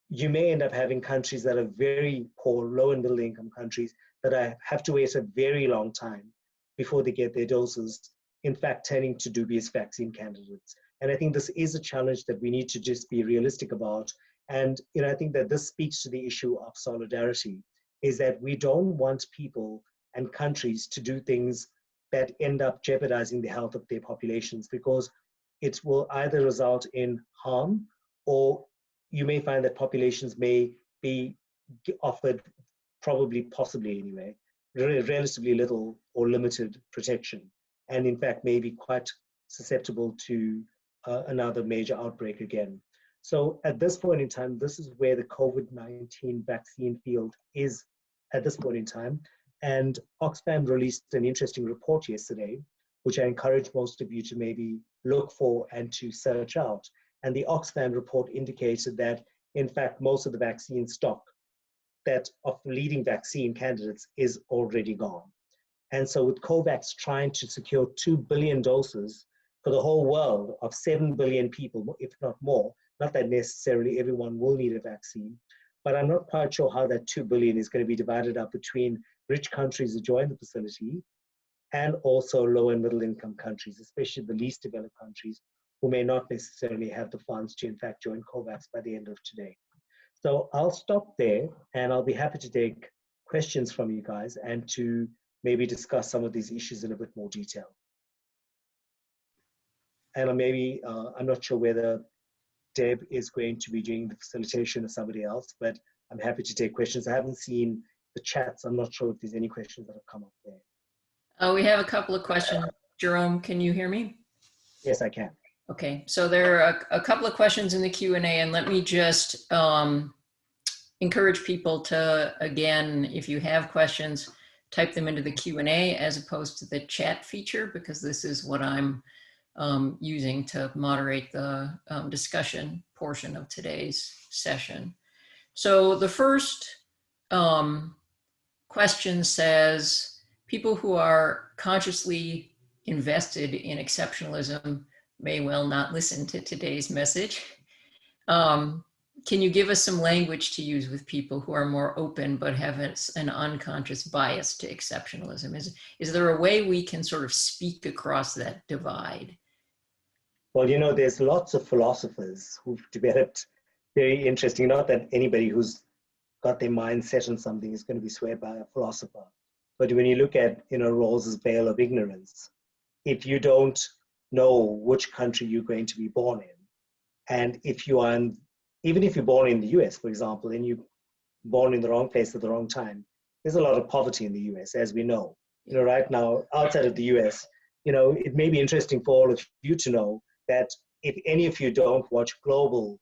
you may end up having countries that are very poor, low and middle income countries that have to wait a very long time before they get their doses, in fact, turning to dubious vaccine candidates. And I think this is a challenge that we need to just be realistic about. And I think that this speaks to the issue of solidarity, is that we don't want people and countries to do things that end up jeopardizing the health of their populations, because it will either result in harm, or you may find that populations may be offered, possibly anyway, relatively little or limited protection, and in fact may be quite susceptible to another major outbreak again. So at this point in time, this is where the COVID-19 vaccine field is at this point in time. And Oxfam released an interesting report yesterday, which I encourage most of you to maybe look for and to search out. And the Oxfam report indicated that, in fact, most of the vaccine stock that of leading vaccine candidates is already gone. And so with COVAX trying to secure 2 billion doses for the whole world of 7 billion people, if not more, not that necessarily everyone will need a vaccine, but I'm not quite sure how that 2 billion is going to be divided up between rich countries who join the facility and also low and middle income countries, especially the least developed countries who may not necessarily have the funds to in fact join COVAX by the end of today. So I'll stop there, and I'll be happy to take questions from you guys and to maybe discuss some of these issues in a bit more detail. And I'm not sure whether Deb is going to be doing the facilitation or somebody else, but I'm happy to take questions. I haven't seen the chats. I'm not sure if there's any questions that have come up there. We have a couple of questions. Jerome, can you hear me? Yes, I can. Okay, so there are a couple of questions in the Q&A, and let me just encourage people to, again, if you have questions, type them into the Q&A as opposed to the chat feature, because this is what I'm using to moderate the discussion portion of today's session. So the first question says, people who are consciously invested in exceptionalism may well not listen to today's message. Can you give us some language to use with people who are more open but have an unconscious bias to exceptionalism? Is there a way we can sort of speak across that divide? Well, there's lots of philosophers who've developed very interesting, not that anybody who's got their mind set on something is going to be swayed by a philosopher. But when you look at, Rawls's veil of ignorance, if you don't know which country you're going to be born in, and even if you're born in the US, for example, and you're born in the wrong place at the wrong time, there's a lot of poverty in the US, as we know. Right now, outside of the US, it may be interesting for all of you to know that if any of you don't watch global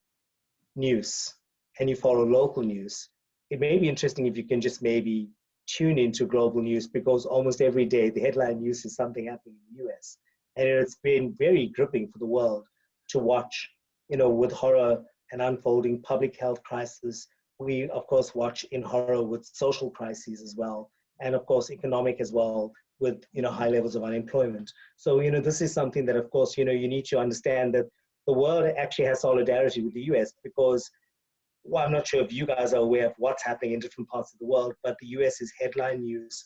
news, and you follow local news, it may be interesting if you can just maybe tune into global news, because almost every day the headline news is something happening in the US. And it's been very gripping for the world to watch, with horror an unfolding public health crisis. We, of course, watch in horror with social crises as well, and of course, economic as well, with high levels of unemployment. So, this is something that, of course, you need to understand that the world actually has solidarity with the US, because, well, I'm not sure if you guys are aware of what's happening in different parts of the world, but the US is headline news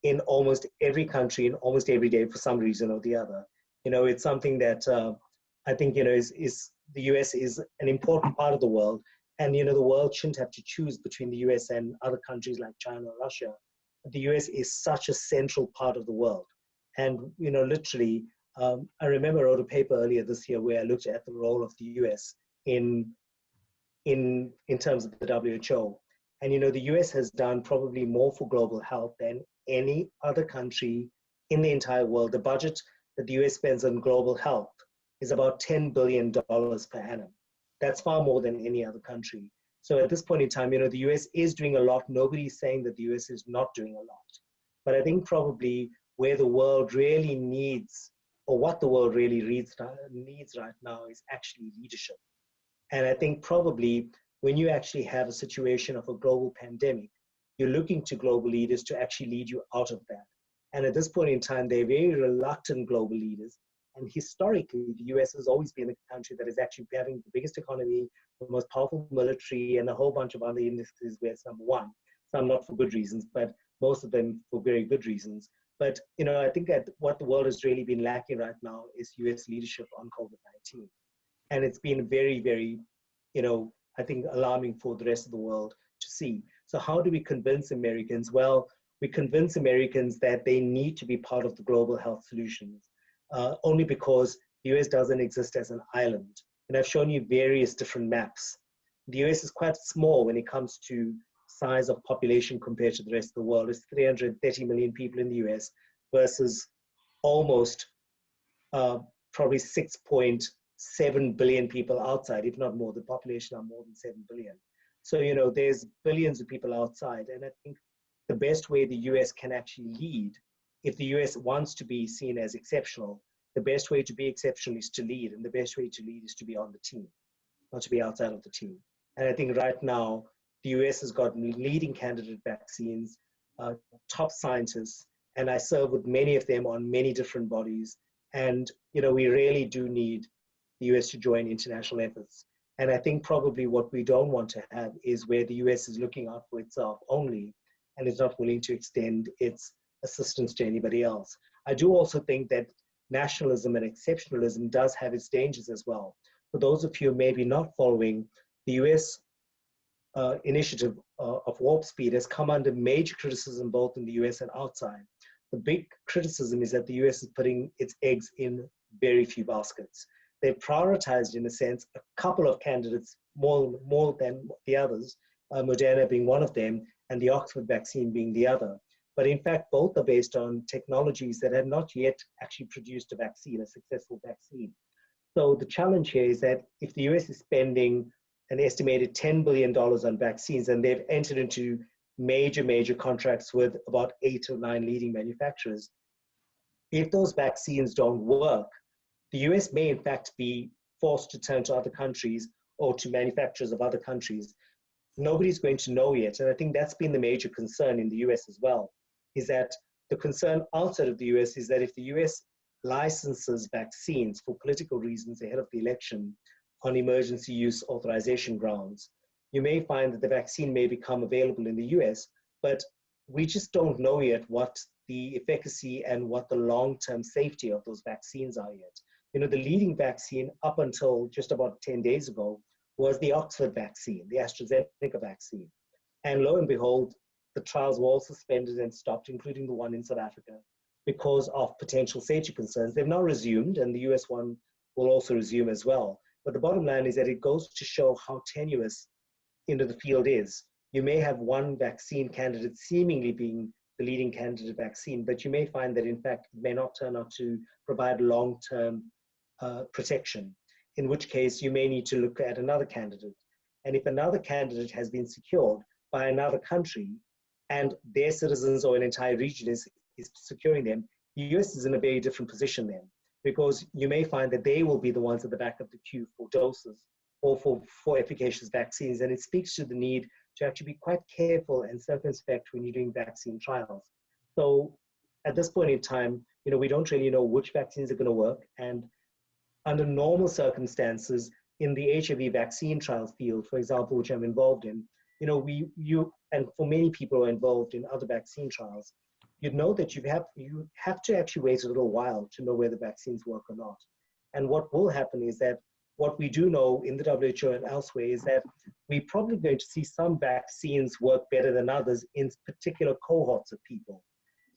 in almost every country and almost every day for some reason or the other. It's something that I think, is the US is an important part of the world. And, the world shouldn't have to choose between the US and other countries like China or Russia. The US is such a central part of the world. And, literally, I remember I wrote a paper earlier this year where I looked at the role of the US in terms of the WHO. And, the US has done probably more for global health than any other country in the entire world. The budget that the US spends on global health is about $10 billion per annum. That's far more than any other country. So at this point in time, the US is doing a lot. Nobody's saying that the US is not doing a lot. But I think probably where the world really needs, or what the world really needs right now, is actually leadership. And I think probably when you actually have a situation of a global pandemic, you're looking to global leaders to actually lead you out of that. And at this point in time, they're very reluctant global leaders. And historically, the US has always been a country that is actually having the biggest economy, the most powerful military, and a whole bunch of other indexes where it's number one. Some not for good reasons, but most of them for very good reasons. But I think that what the world has really been lacking right now is US leadership on COVID-19. And it's been very, very, I think alarming for the rest of the world to see. So how do we convince Americans? Well, we convince Americans that they need to be part of the global health solutions, only because the US doesn't exist as an island. And I've shown you various different maps. The US is quite small when it comes to size of population compared to the rest of the world. It's 330 million people in the US versus almost probably 6.7 billion people outside, if not more. The population are more than 7 billion. So, there's billions of people outside. And I think the best way the US can actually lead, if the US wants to be seen as exceptional, the best way to be exceptional is to lead. And the best way to lead is to be on the team, not to be outside of the team. And I think right now, the US has got leading candidate vaccines, top scientists, and I serve with many of them on many different bodies. And, we really do need the US to join international efforts. And I think probably what we don't want to have is where the US is looking out for itself only and is not willing to extend its assistance to anybody else. I do also think that nationalism and exceptionalism does have its dangers as well. For those of you maybe not following, the US initiative of Warp Speed has come under major criticism both in the US and outside. The big criticism is that the US is putting its eggs in very few baskets. They've prioritized, in a sense, a couple of candidates more than the others, Moderna being one of them, and the Oxford vaccine being the other. But in fact, both are based on technologies that have not yet actually produced a vaccine, a successful vaccine. So the challenge here is that if the US is spending an estimated $10 billion on vaccines, and they've entered into major contracts with about 8 or 9 leading manufacturers, if those vaccines don't work, the US may in fact be forced to turn to other countries or to manufacturers of other countries. Nobody's going to know yet. And I think that's been the major concern in the US as well, is that the concern outside of the US is that if the US licenses vaccines for political reasons ahead of the election on emergency use authorization grounds, you may find that the vaccine may become available in the US, but we just don't know yet what the efficacy and what the long-term safety of those vaccines are yet. The leading vaccine up until just about 10 days ago was the Oxford vaccine, the AstraZeneca vaccine. And lo and behold, the trials were all suspended and stopped, including the one in South Africa, because of potential safety concerns. They've now resumed, and the US one will also resume as well. But the bottom line is that it goes to show how tenuous the field is. You may have one vaccine candidate seemingly being the leading candidate vaccine, but you may find that in fact it may not turn out to provide long-term protection, in which case you may need to look at another candidate. And if another candidate has been secured by another country and their citizens or an entire region is securing them, the US is in a very different position then, because you may find that they will be the ones at the back of the queue for doses or for efficacious vaccines. And it speaks to the need to actually be quite careful and circumspect when you're doing vaccine trials. So at this point in time, we don't really know which vaccines are going to work. And under normal circumstances, in the HIV vaccine trials field, for example, which I'm involved in, and for many people who are involved in other vaccine trials, you'd know that you have to actually wait a little while to know whether vaccines work or not. And what will happen is that what we do know in the WHO and elsewhere is that we're probably going to see some vaccines work better than others in particular cohorts of people.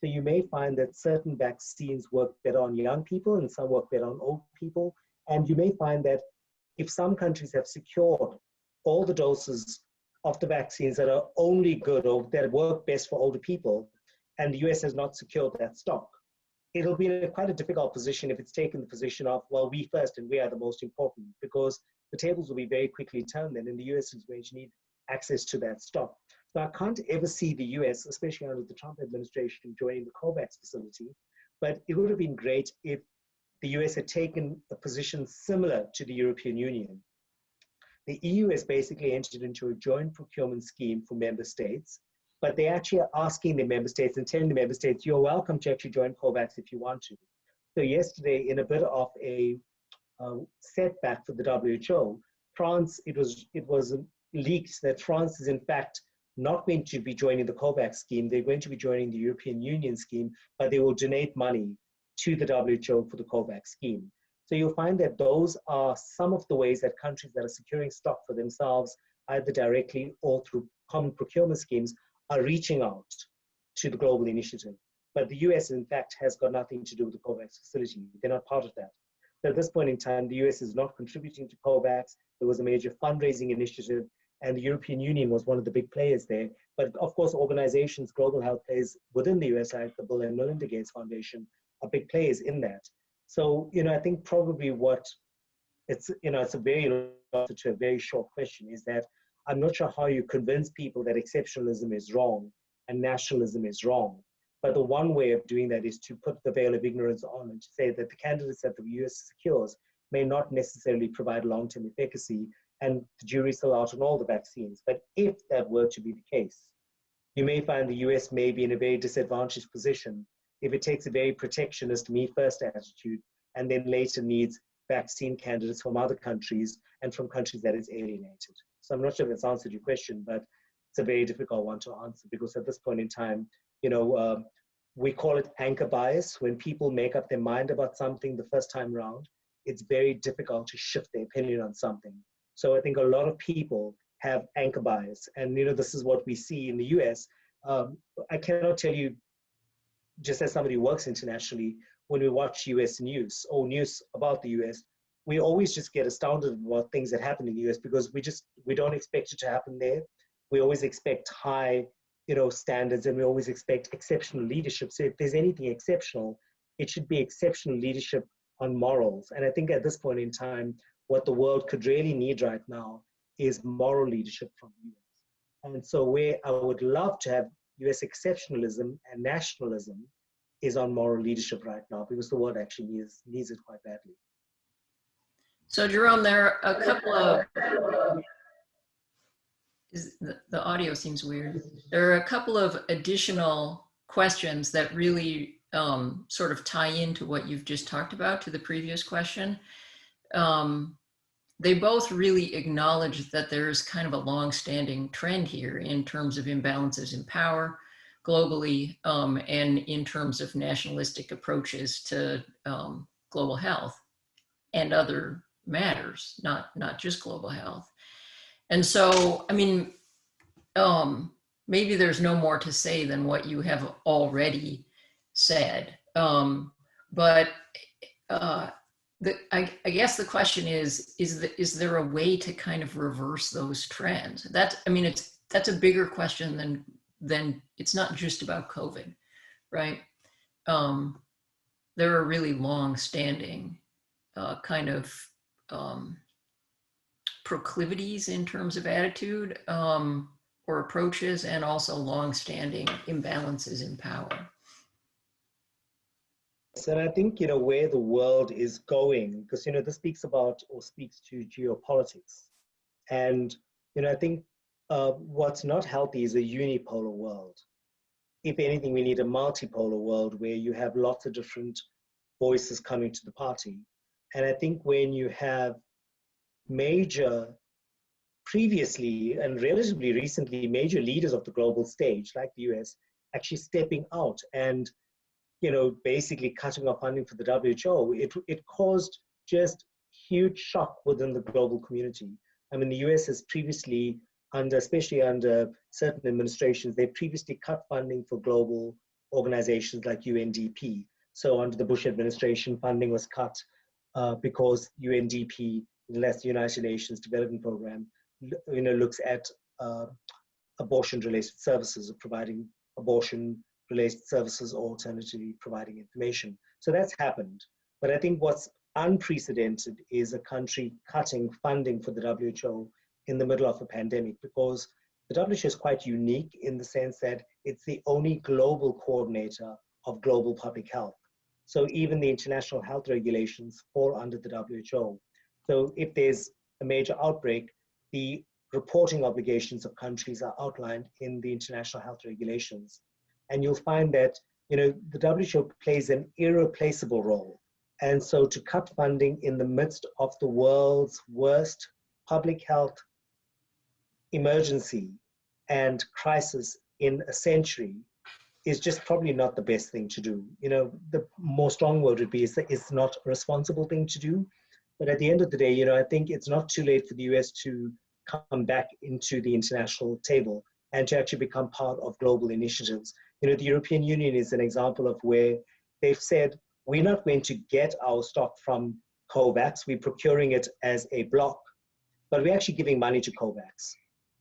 So you may find that certain vaccines work better on young people and some work better on old people. And you may find that if some countries have secured all the doses of the vaccines that are only good or that work best for older people, and the US has not secured that stock, it'll be in quite a difficult position if it's taken the position of, well, we first and we are the most important, because the tables will be very quickly turned then, and the US is going to need access to that stock. So I can't ever see the US, especially under the Trump administration, joining the COVAX facility, but it would have been great if the US had taken a position similar to the European Union. The EU has basically entered into a joint procurement scheme for member states, but they actually are asking the member states and telling the member states, you're welcome to actually join COVAX if you want to. So yesterday, in a bit of a setback for the WHO, France, it was leaked that France is in fact not going to be joining the COVAX scheme. They're going to be joining the European Union scheme, but they will donate money to the WHO for the COVAX scheme. So you'll find that those are some of the ways that countries that are securing stock for themselves, either directly or through common procurement schemes, are reaching out to the global initiative. But the US, in fact, has got nothing to do with the COVAX facility. They're not part of that. So at this point in time, the US is not contributing to COVAX. There was a major fundraising initiative, and the European Union was one of the big players there. But of course, organizations, global health players within the US, like the Bill and Melinda Gates Foundation, are big players in that. So, I think probably it's a very answer to a very short question is that I'm not sure how you convince people that exceptionalism is wrong and nationalism is wrong. But the one way of doing that is to put the veil of ignorance on and to say that the candidates that the US secures may not necessarily provide long-term efficacy, and the jury's still out on all the vaccines. But if that were to be the case, you may find the US may be in a very disadvantaged position if it takes a very protectionist, me first attitude, and then later needs vaccine candidates from other countries and from countries that it's alienated. So I'm not sure if that's answered your question, but it's a very difficult one to answer, because at this point in time, we call it anchor bias. When people make up their mind about something the first time around, it's very difficult to shift their opinion on something. So I think a lot of people have anchor bias, and this is what we see in the US. I cannot tell you, just as somebody who works internationally, when we watch US news or news about the US, we always just get astounded about things that happen in the US, because we don't expect it to happen there. We always expect high, standards, and we always expect exceptional leadership. So if there's anything exceptional, it should be exceptional leadership on morals. And I think at this point in time, what the world could really need right now is moral leadership from the US. And so where I would love to have US exceptionalism and nationalism is on moral leadership right now, because the world actually needs it quite badly. So Jerome, there are a couple of, the audio seems weird. There are a couple of additional questions that really sort of tie into what you've just talked about, to the previous question. They both really acknowledge that there's kind of a long-standing trend here in terms of imbalances in power globally, and in terms of nationalistic approaches to global health and other matters, not just global health. And so, I mean, maybe there's no more to say than what you have already said. But I guess the question is there a way to kind of reverse those trends? That's a bigger question than it's not just about COVID, right? There are really long-standing kind of proclivities in terms of attitude or approaches, and also long-standing imbalances in power. So I think, where the world is going, because, this speaks about or speaks to geopolitics. And, I think what's not healthy is a unipolar world. If anything, we need a multipolar world where you have lots of different voices coming to the party. And I think when you have previously and relatively recently, major leaders of the global stage, like the US, actually stepping out and basically cutting off funding for the WHO, it caused just huge shock within the global community. I mean, the US has previously, especially under certain administrations, they previously cut funding for global organizations like UNDP. So under the Bush administration, funding was cut because UNDP, that's the United Nations Development Program, looks at abortion-related services, of providing abortion-related services, or alternatively providing information. So that's happened. But I think what's unprecedented is a country cutting funding for the WHO in the middle of a pandemic, because the WHO is quite unique in the sense that it's the only global coordinator of global public health. So even the international health regulations fall under the WHO. So if there's a major outbreak, the reporting obligations of countries are outlined in the international health regulations. And you'll find that, the WHO plays an irreplaceable role. And so to cut funding in the midst of the world's worst public health emergency and crisis in a century is just probably not the best thing to do. The more strong word would be it's not a responsible thing to do. But at the end of the day, I think it's not too late for the US to come back into the international table and to actually become part of global initiatives. The European Union is an example of where they've said, we're not going to get our stock from COVAX, we're procuring it as a block, but we're actually giving money to COVAX.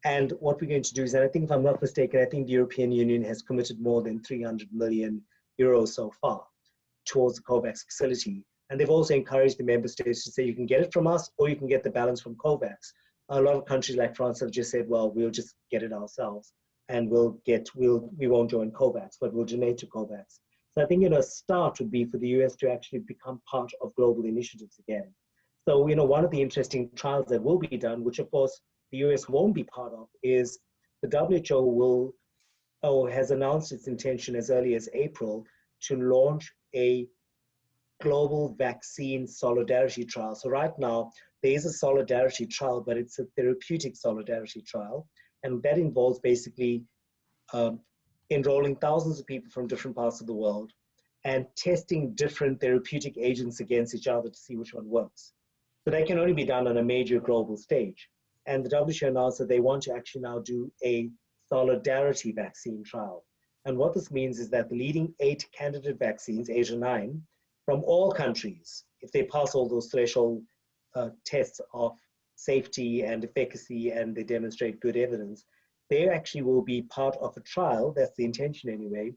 And what we're going to do is, and I think if I'm not mistaken, I think the European Union has committed more than 300 million euros so far towards the COVAX facility. And they've also encouraged the member states to say, you can get it from us, or you can get the balance from COVAX. A lot of countries like France have just said, well, we'll just get it ourselves, and we won't join COVAX, but we'll donate to COVAX. So I think, a start would be for the US to actually become part of global initiatives again. So, one of the interesting trials that will be done, which of course the US won't be part of, is the WHO has announced its intention as early as April to launch a global vaccine solidarity trial. So right now, there is a solidarity trial, but it's a therapeutic solidarity trial. And that involves basically enrolling thousands of people from different parts of the world and testing different therapeutic agents against each other to see which one works. So that can only be done on a major global stage. And the WHO announced that they want to actually now do a solidarity vaccine trial. And what this means is that the leading 8 candidate vaccines, 8 or 9, from all countries, if they pass all those threshold tests of safety and efficacy and they demonstrate good evidence, they actually will be part of a trial. That's the intention anyway.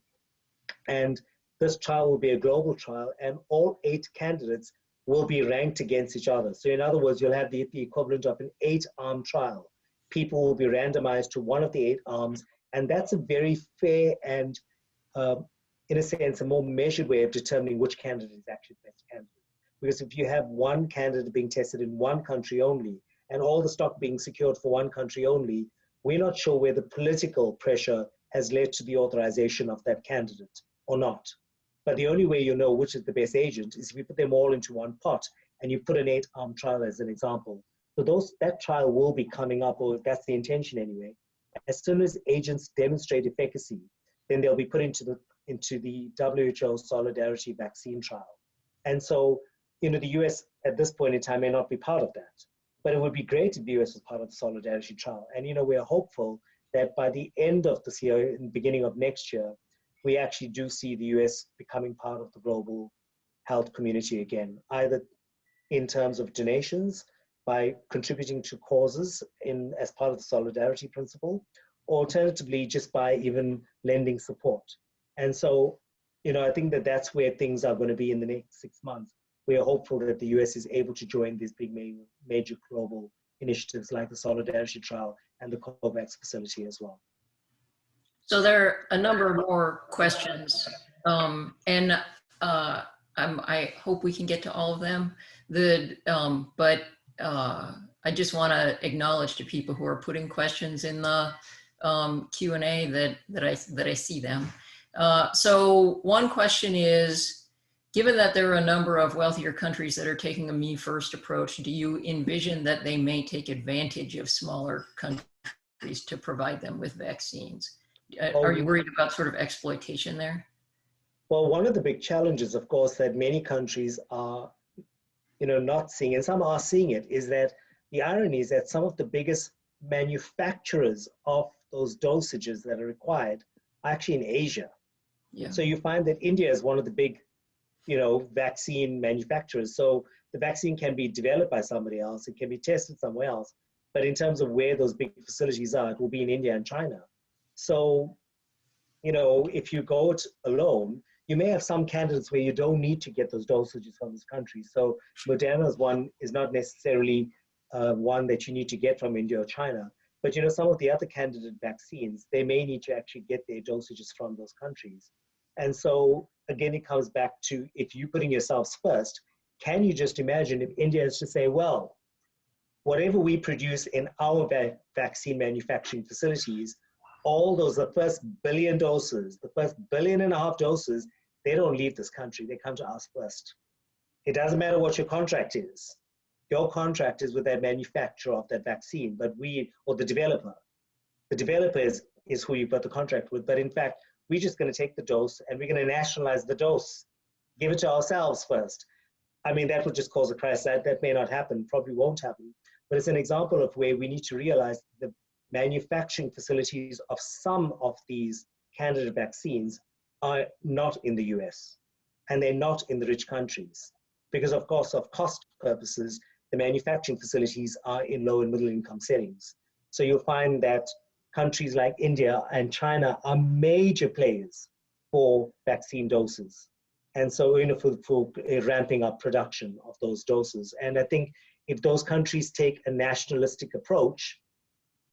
And this trial will be a global trial, and all 8 candidates will be ranked against each other. So in other words, you'll have the equivalent of an 8-arm trial. People will be randomized to one of the 8 arms, and that's a very fair and, in a sense, a more measured way of determining which candidate is actually the best candidate. Because if you have one candidate being tested in one country only, and all the stock being secured for one country only, we're not sure where the political pressure has led to the authorization of that candidate or not. But the only way you know which is the best agent is if you put them all into one pot and you put an 8-arm trial as an example. So that trial will be coming up, or that's the intention anyway. As soon as agents demonstrate efficacy, then they'll be put into the WHO Solidarity Vaccine Trial. And so, the US at this point in time may not be part of that, but it would be great if the US was part of the Solidarity Trial. And, we are hopeful that by the end of this year and beginning of next year, we actually do see the US becoming part of the global health community again, either in terms of donations, by contributing to causes as part of the solidarity principle, or alternatively, just by even lending support. And so, I think that that's where things are going to be in the next 6 months. We are hopeful that the US is able to join these big major global initiatives like the Solidarity Trial and the COVAX facility as well. So there are a number of more questions, I hope we can get to all of them. I just want to acknowledge to people who are putting questions in the Q&A that I see them. So one question is, given that there are a number of wealthier countries that are taking a me first approach, do you envision that they may take advantage of smaller countries to provide them with vaccines? Are you worried about sort of exploitation there? Well, one of the big challenges, of course, that many countries are, not seeing, and some are seeing it, is that the irony is that some of the biggest manufacturers of those dosages that are required are actually in Asia. Yeah. So you find that India is one of the big, vaccine manufacturers. So the vaccine can be developed by somebody else, it can be tested somewhere else, but in terms of where those big facilities are, it will be in India and China. So, if you go it alone, you may have some candidates where you don't need to get those dosages from those countries. So Moderna's one is not necessarily one that you need to get from India or China, but some of the other candidate vaccines, they may need to actually get their dosages from those countries. And so again, it comes back to, if you're putting yourselves first, can you just imagine if India is to say, well, whatever we produce in our vaccine manufacturing facilities, all those, the first billion doses, the first 1.5 billion doses, they don't leave this country, they come to us first. It doesn't matter what your contract is. Your contract is with that manufacturer of that vaccine, but or the developer is who you've got the contract with. But in fact, we're just going to take the dose and we're going to nationalize the dose, give it to ourselves first. I mean, that would just cause a crisis. That may not happen, probably won't happen. But it's an example of where we need to realize the manufacturing facilities of some of these candidate vaccines are not in the US, and they're not in the rich countries. Because of course, of cost purposes, the manufacturing facilities are in low and middle income settings. So you'll find that countries like India and China are major players for vaccine doses. And so for ramping up production of those doses. And I think if those countries take a nationalistic approach,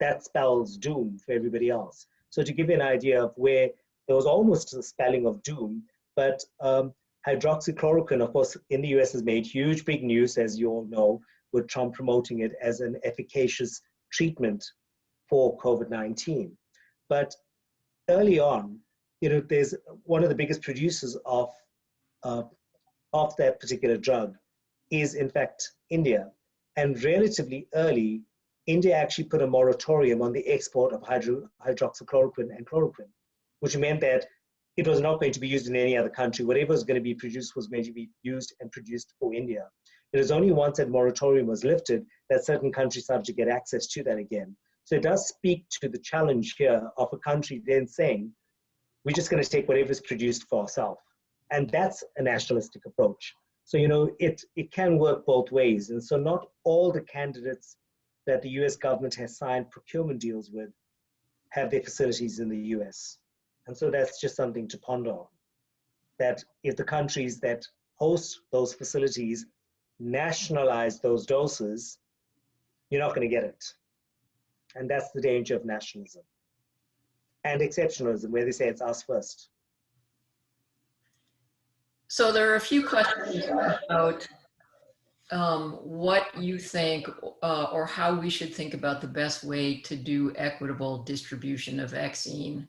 that spells doom for everybody else. So to give you an idea of where there was almost a spelling of doom, but hydroxychloroquine, of course, in the US has made huge, big news, as you all know, with Trump promoting it as an efficacious treatment for COVID-19. But early on, there's one of the biggest producers of that particular drug is in fact India. And relatively early, India actually put a moratorium on the export of hydroxychloroquine and chloroquine, which meant that it was not going to be used in any other country. Whatever was going to be produced was going to be used and produced for India. It was only once that moratorium was lifted that certain countries started to get access to that again. So it does speak to the challenge here of a country then saying, we're just going to take whatever is produced for ourselves. And that's a nationalistic approach. So, it can work both ways. And so not all the candidates that the US government has signed procurement deals with have their facilities in the US. And so that's just something to ponder on. That if the countries that host those facilities nationalize those doses, you're not going to get it. And that's the danger of nationalism. And exceptionalism, where they say it's us first. So there are a few questions about what you think or how we should think about the best way to do equitable distribution of vaccine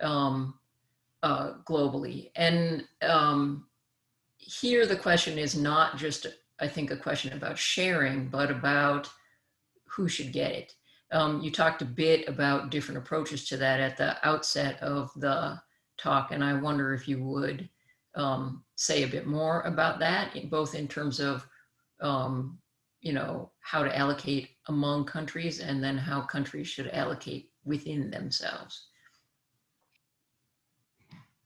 globally. And here the question is not just, I think, a question about sharing, but about who should get it. You talked a bit about different approaches to that at the outset of the talk, and I wonder if you would say a bit more about that, both in terms of how to allocate among countries and then how countries should allocate within themselves.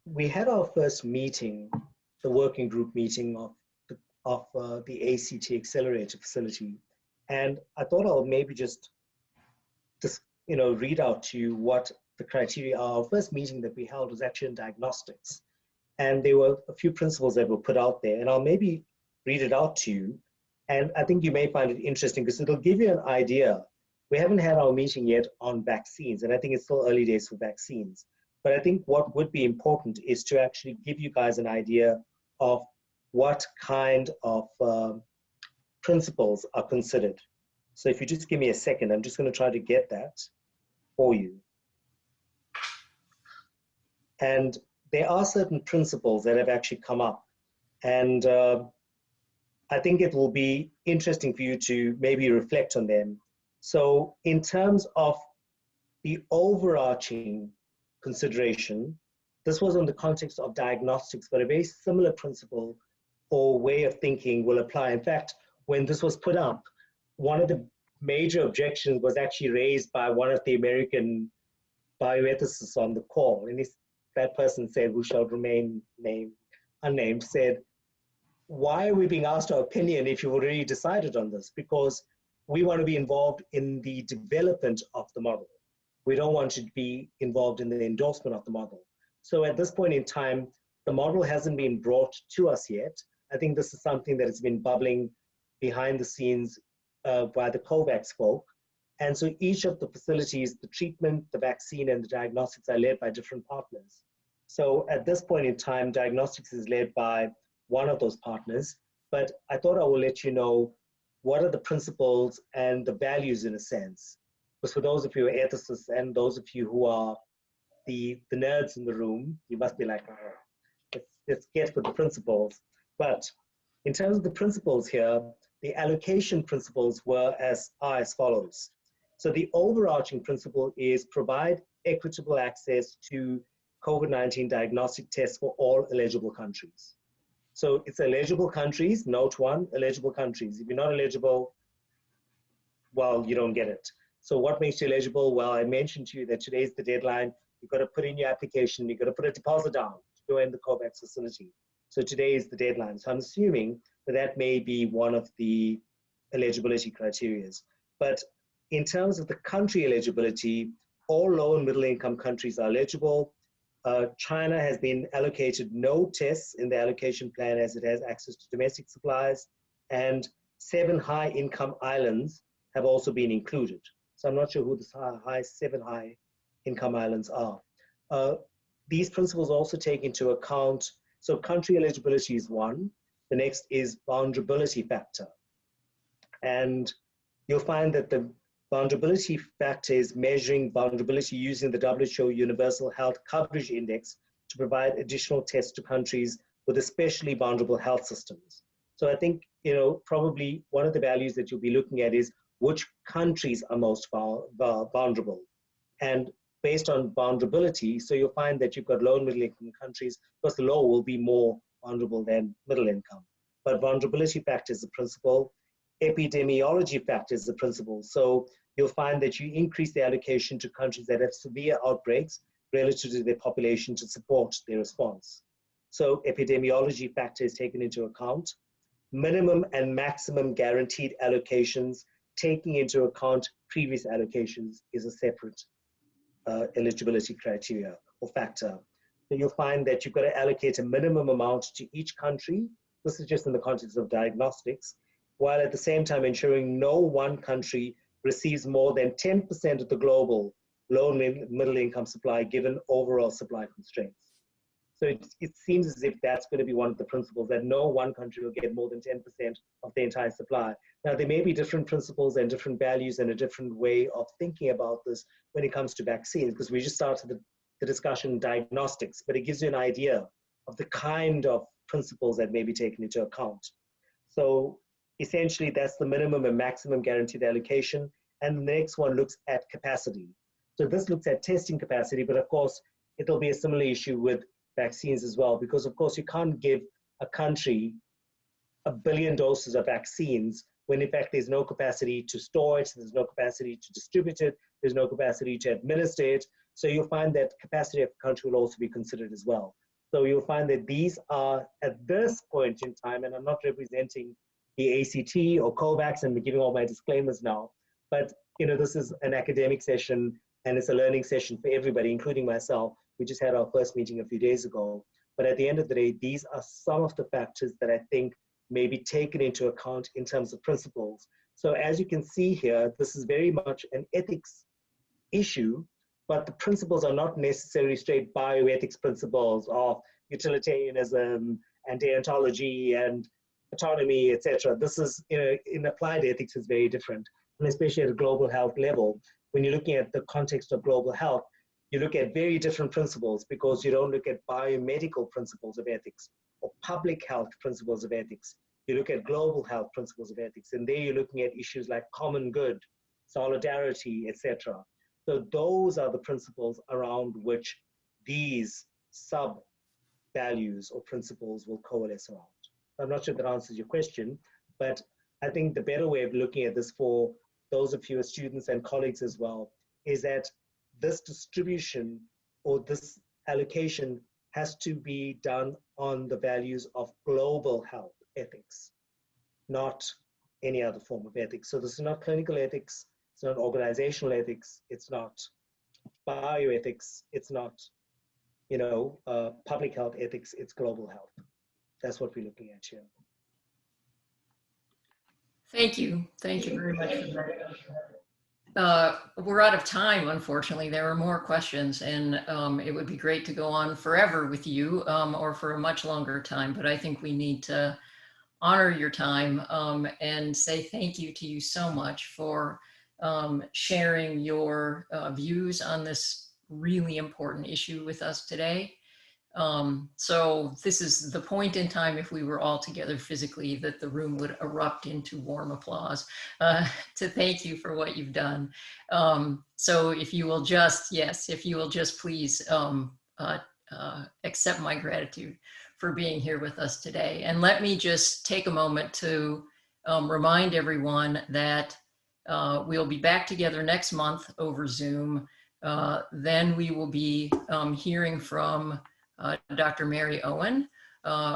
We had our first meeting, the working group meeting of the ACT Accelerator facility. And I thought I'll maybe just read out to you what the criteria are. Our first meeting that we held was actually in diagnostics. And there were a few principles that were put out there. And I'll maybe read it out to you. And I think you may find it interesting because it'll give you an idea. We haven't had our meeting yet on vaccines, and I think it's still early days for vaccines. But I think what would be important is to actually give you guys an idea of what kind of principles are considered. So if you just give me a second, I'm just going to try to get that for you. And there are certain principles that have actually come up. And I think it will be interesting for you to maybe reflect on them. So in terms of the overarching consideration, this was in the context of diagnostics, but a very similar principle or way of thinking will apply. In fact, when this was put up, one of the major objections was actually raised by one of the American bioethicists on the call. And that person said, who shall remain unnamed, said, why are we being asked our opinion if you've already decided on this? Because we want to be involved in the development of the model. We don't want to be involved in the endorsement of the model. So at this point in time, the model hasn't been brought to us yet. I think this is something that has been bubbling behind the scenes by the COVAX folk. And so each of the facilities, the treatment, the vaccine, and the diagnostics are led by different partners. So at this point in time, diagnostics is led by one of those partners, but I thought I will let you know what are the principles and the values in a sense. Because for those of you who are ethicists and those of you who are the nerds in the room, you must be like, let's get with the principles. But in terms of the principles here, the allocation principles are as follows. So the overarching principle is provide equitable access to COVID-19 diagnostic tests for all eligible countries. So it's eligible countries, note one, eligible countries. If you're not eligible, well, you don't get it. So what makes you eligible? Well, I mentioned to you that today's the deadline. You've got to put in your application. You've got to put a deposit down to go in the COVAX facility. So today is the deadline. So I'm assuming that that may be one of the eligibility criteria. But in terms of the country eligibility, all low and middle income countries are eligible. China has been allocated no tests in the allocation plan as it has access to domestic supplies, and 7 high income islands have also been included. So I'm not sure who the 7 high income islands are. These principles also take into account, so country eligibility is one, the next is vulnerability factor. And you'll find that the vulnerability factor is measuring vulnerability using the WHO Universal Health Coverage Index to provide additional tests to countries with especially vulnerable health systems. So I think, probably one of the values that you'll be looking at is which countries are most vulnerable. And based on vulnerability, so you'll find that you've got low and middle income countries, because the low will be more vulnerable than middle income. But vulnerability factor is the principle. Epidemiology factor is the principle. So you'll find that you increase the allocation to countries that have severe outbreaks relative to their population to support their response. So epidemiology factor is taken into account. Minimum and maximum guaranteed allocations, taking into account previous allocations, is a separate eligibility criteria or factor. So you'll find that you've got to allocate a minimum amount to each country. This is just in the context of diagnostics, while at the same time ensuring no one country receives more than 10% of the global low and middle income supply given overall supply constraints. So it seems as if that's going to be one of the principles, that no one country will get more than 10% of the entire supply. Now, there may be different principles and different values and a different way of thinking about this when it comes to vaccines, because we just started the discussion diagnostics, but it gives you an idea of the kind of principles that may be taken into account. So essentially, that's the minimum and maximum guaranteed allocation. And the next one looks at capacity. So this looks at testing capacity, but of course, it'll be a similar issue with vaccines as well, because of course, you can't give a country 1 billion doses of vaccines when in fact there's no capacity to store it, there's no capacity to distribute it, there's no capacity to administer it. So you'll find that capacity of the country will also be considered as well. So you'll find that these are, at this point in time, and I'm not representing the ACT or COVAX, and I'm giving all my disclaimers now, but this is an academic session and it's a learning session for everybody, including myself. We just had our first meeting a few days ago. But at the end of the day, these are some of the factors that I think may be taken into account in terms of principles. So as you can see here, this is very much an ethics issue, but the principles are not necessarily straight bioethics principles of utilitarianism and deontology and autonomy, etc. This is, in applied ethics, is very different, and especially at a global health level. When you're looking at the context of global health, you look at very different principles, because you don't look at biomedical principles of ethics or public health principles of ethics. You look at global health principles of ethics, and there you're looking at issues like common good, solidarity, etc. So those are the principles around which these sub-values or principles will coalesce around. I'm not sure that answers your question, but I think the better way of looking at this for those of you as students and colleagues as well is that this distribution or this allocation has to be done on the values of global health ethics, not any other form of ethics. So this is not clinical ethics, it's not organizational ethics, it's not bioethics, it's not, public health ethics, it's global health. That's what we're looking at here. Thank you. Thank you very much for that. We're out of time, unfortunately. There are more questions, and it would be great to go on forever with you, or for a much longer time, but I think we need to honor your time and say thank you to you so much for sharing your views on this really important issue with us today. So this is the point in time, if we were all together physically, that the room would erupt into warm applause to thank you for what you've done. So if you will just, if you will just please accept my gratitude for being here with us today. And let me just take a moment to remind everyone that we'll be back together next month over Zoom. Then we will be hearing from Dr. Mary Owen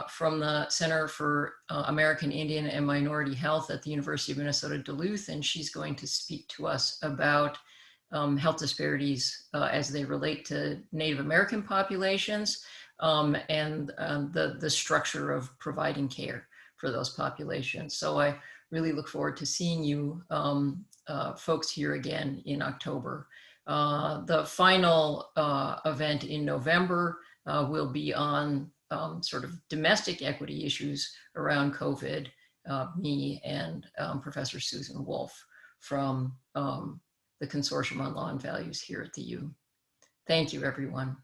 from the Center for American Indian and Minority Health at the University of Minnesota Duluth, and she's going to speak to us about health disparities as they relate to Native American populations and the structure of providing care for those populations. So I really look forward to seeing you folks here again in October. The final event in November will be on sort of domestic equity issues around COVID, me and Professor Susan Wolf from the Consortium on Law and Values here at the U. Thank you, everyone.